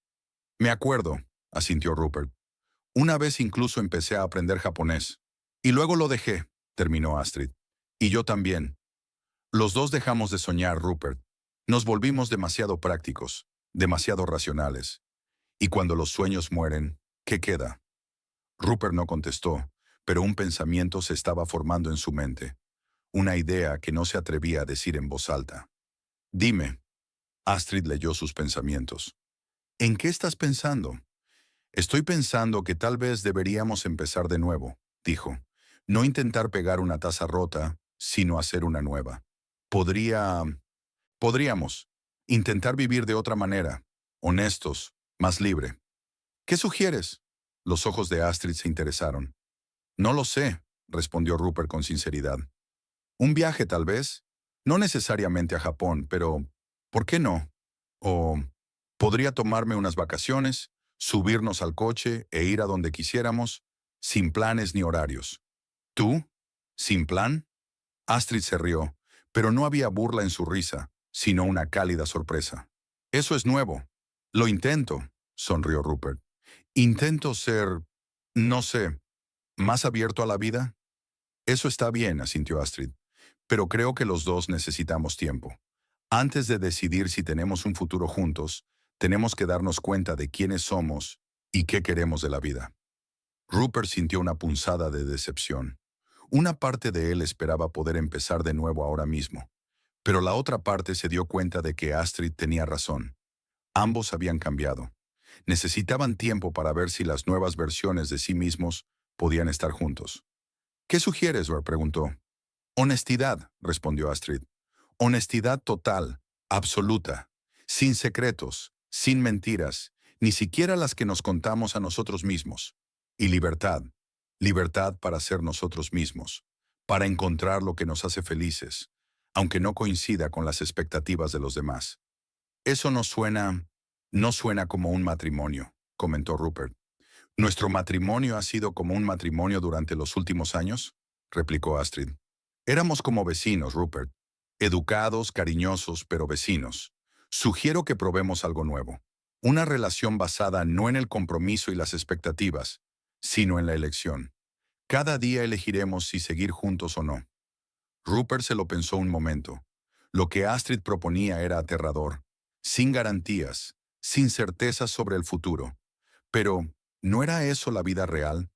Me acuerdo, asintió Rupert. Una vez incluso empecé a aprender japonés. Y luego lo dejé, terminó Astrid. Y yo también. Los dos dejamos de soñar, Rupert. Nos volvimos demasiado prácticos, demasiado racionales. Y cuando los sueños mueren, ¿qué queda? Rupert no contestó, pero un pensamiento se estaba formando en su mente. Una idea que no se atrevía a decir en voz alta. Dime. Astrid leyó sus pensamientos. ¿En qué estás pensando? Estoy pensando que tal vez deberíamos empezar de nuevo, dijo. No intentar pegar una taza rota, sino hacer una nueva. Podríamos intentar vivir de otra manera, honestos, más libre. ¿Qué sugieres? Los ojos de Astrid se interesaron. No lo sé, respondió Rupert con sinceridad. Un viaje, tal vez. No necesariamente a Japón, pero ¿por qué no? O podría tomarme unas vacaciones, subirnos al coche e ir a donde quisiéramos, sin planes ni horarios. ¿Tú? ¿Sin plan? Astrid se rió, pero no había burla en su risa, sino una cálida sorpresa. Eso es nuevo. Lo intento, sonrió Rupert. Intento ser, no sé, más abierto a la vida. Eso está bien, asintió Astrid, pero creo que los dos necesitamos tiempo. Antes de decidir si tenemos un futuro juntos, tenemos que darnos cuenta de quiénes somos y qué queremos de la vida. Rupert sintió una punzada de decepción. Una parte de él esperaba poder empezar de nuevo ahora mismo, pero la otra parte se dio cuenta de que Astrid tenía razón. Ambos habían cambiado. Necesitaban tiempo para ver si las nuevas versiones de sí mismos podían estar juntos. ¿Qué sugieres?, Ware preguntó. Honestidad, respondió Astrid. Honestidad total, absoluta, sin secretos, sin mentiras, ni siquiera las que nos contamos a nosotros mismos. Y libertad, libertad para ser nosotros mismos, para encontrar lo que nos hace felices, aunque no coincida con las expectativas de los demás. Eso no suena como un matrimonio, comentó Rupert. ¿Nuestro matrimonio ha sido como un matrimonio durante los últimos años?, replicó Astrid. Éramos como vecinos, Rupert. Educados, cariñosos, pero vecinos. Sugiero que probemos algo nuevo. Una relación basada no en el compromiso y las expectativas, sino en la elección. Cada día elegiremos si seguir juntos o no. Rupert se lo pensó un momento. Lo que Astrid proponía era aterrador, sin garantías, sin certezas sobre el futuro. Pero, ¿no era eso la vida real?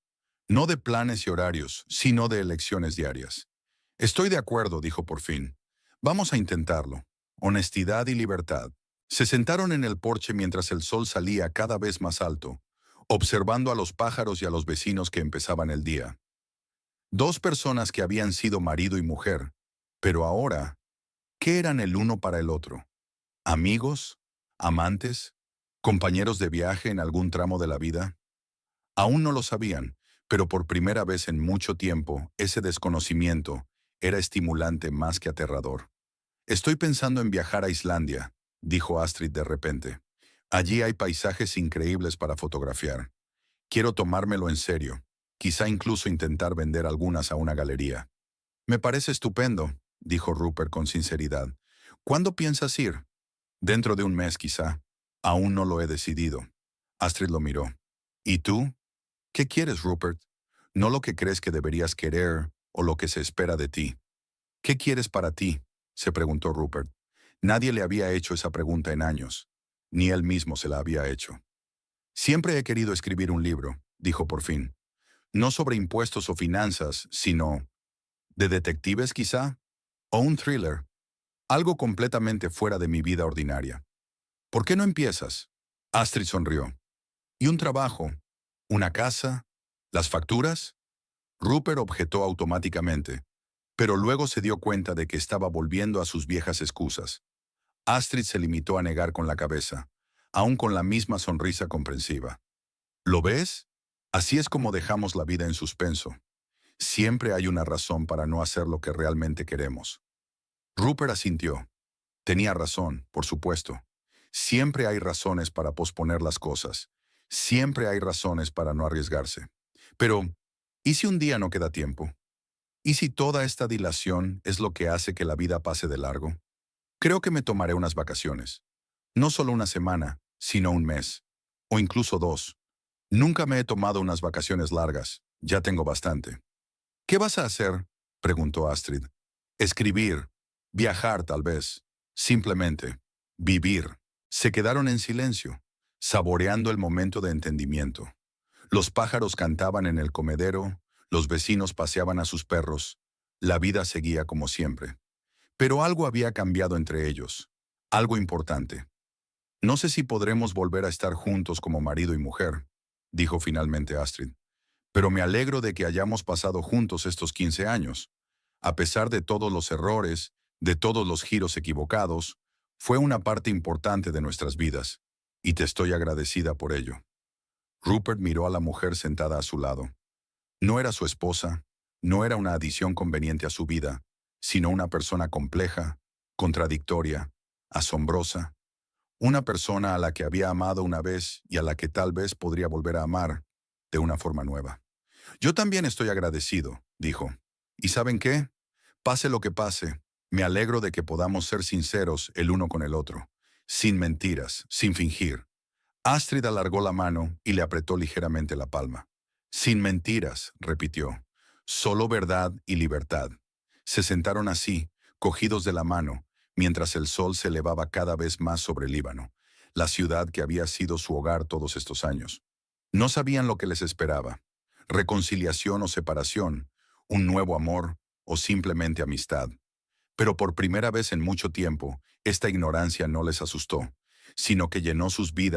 No de planes y horarios, sino de elecciones diarias. Estoy de acuerdo, dijo por fin. Vamos a intentarlo. Honestidad y libertad. Se sentaron en el porche mientras el sol salía cada vez más alto, observando a los pájaros y a los vecinos que empezaban el día. Dos personas que habían sido marido y mujer, pero ahora ¿Qué eran el uno para el otro? ¿Amigos? ¿Amantes? ¿Compañeros de viaje en algún tramo de la vida? Aún no lo sabían, pero por primera vez en mucho tiempo, ese desconocimiento era estimulante más que aterrador. Estoy pensando en viajar a Islandia, dijo Astrid de repente. Allí hay paisajes increíbles para fotografiar. Quiero tomármelo en serio, quizá incluso intentar vender algunas a una galería. Me parece estupendo, dijo Rupert con sinceridad. ¿Cuándo piensas ir? Dentro de un mes, quizá. Aún no lo he decidido. Astrid lo miró. ¿Y tú? ¿Qué quieres, Rupert? No lo que crees que deberías querer o lo que se espera de ti. ¿Qué quieres para ti? Se preguntó Rupert. Nadie le había hecho esa pregunta en años. Ni él mismo se la había hecho. Siempre he querido escribir un libro, dijo por fin. No sobre impuestos o finanzas, sino de detectives quizá, o un thriller, algo completamente fuera de mi vida ordinaria. ¿Por qué no empiezas? Astrid sonrió. ¿Y un trabajo? ¿Una casa? ¿Las facturas? Rupert objetó automáticamente, pero luego se dio cuenta de que estaba volviendo a sus viejas excusas. Astrid se limitó a negar con la cabeza, aún con la misma sonrisa comprensiva. ¿Lo ves? Así es como dejamos la vida en suspenso. Siempre hay una razón para no hacer lo que realmente queremos. Rupert asintió. Tenía razón, por supuesto. Siempre hay razones para posponer las cosas. Siempre hay razones para no arriesgarse. Pero, ¿y si un día no queda tiempo? ¿Y si toda esta dilación es lo que hace que la vida pase de largo? Creo que me tomaré unas vacaciones. No solo una semana, sino un mes. O incluso dos. Nunca me he tomado unas vacaciones largas. Ya tengo bastante. ¿Qué vas a hacer? Preguntó Astrid. Escribir. Viajar, tal vez. Simplemente. Vivir. Se quedaron en silencio, saboreando el momento de entendimiento. Los pájaros cantaban en el comedero, los vecinos paseaban a sus perros. La vida seguía como siempre. Pero algo había cambiado entre ellos. Algo importante. No sé si podremos volver a estar juntos como marido y mujer, dijo finalmente Astrid. Pero me alegro de que hayamos pasado juntos estos 15 años. A pesar de todos los errores, de todos los giros equivocados, fue una parte importante de nuestras vidas, y te estoy agradecida por ello. Rupert miró a la mujer sentada a su lado. No era su esposa, no era una adición conveniente a su vida, sino una persona compleja, contradictoria, asombrosa, una persona a la que había amado una vez y a la que tal vez podría volver a amar de una forma nueva. Yo también estoy agradecido, dijo. ¿Y saben qué? Pase lo que pase, me alegro de que podamos ser sinceros el uno con el otro, sin mentiras, sin fingir. Astrid alargó la mano y le apretó ligeramente la palma. Sin mentiras, repitió. Solo verdad y libertad. Se sentaron así, cogidos de la mano, mientras el sol se elevaba cada vez más sobre Líbano, la ciudad que había sido su hogar todos estos años. No sabían lo que les esperaba. Reconciliación o separación, un nuevo amor o simplemente amistad. Pero por primera vez en mucho tiempo, esta ignorancia no les asustó, sino que llenó sus vidas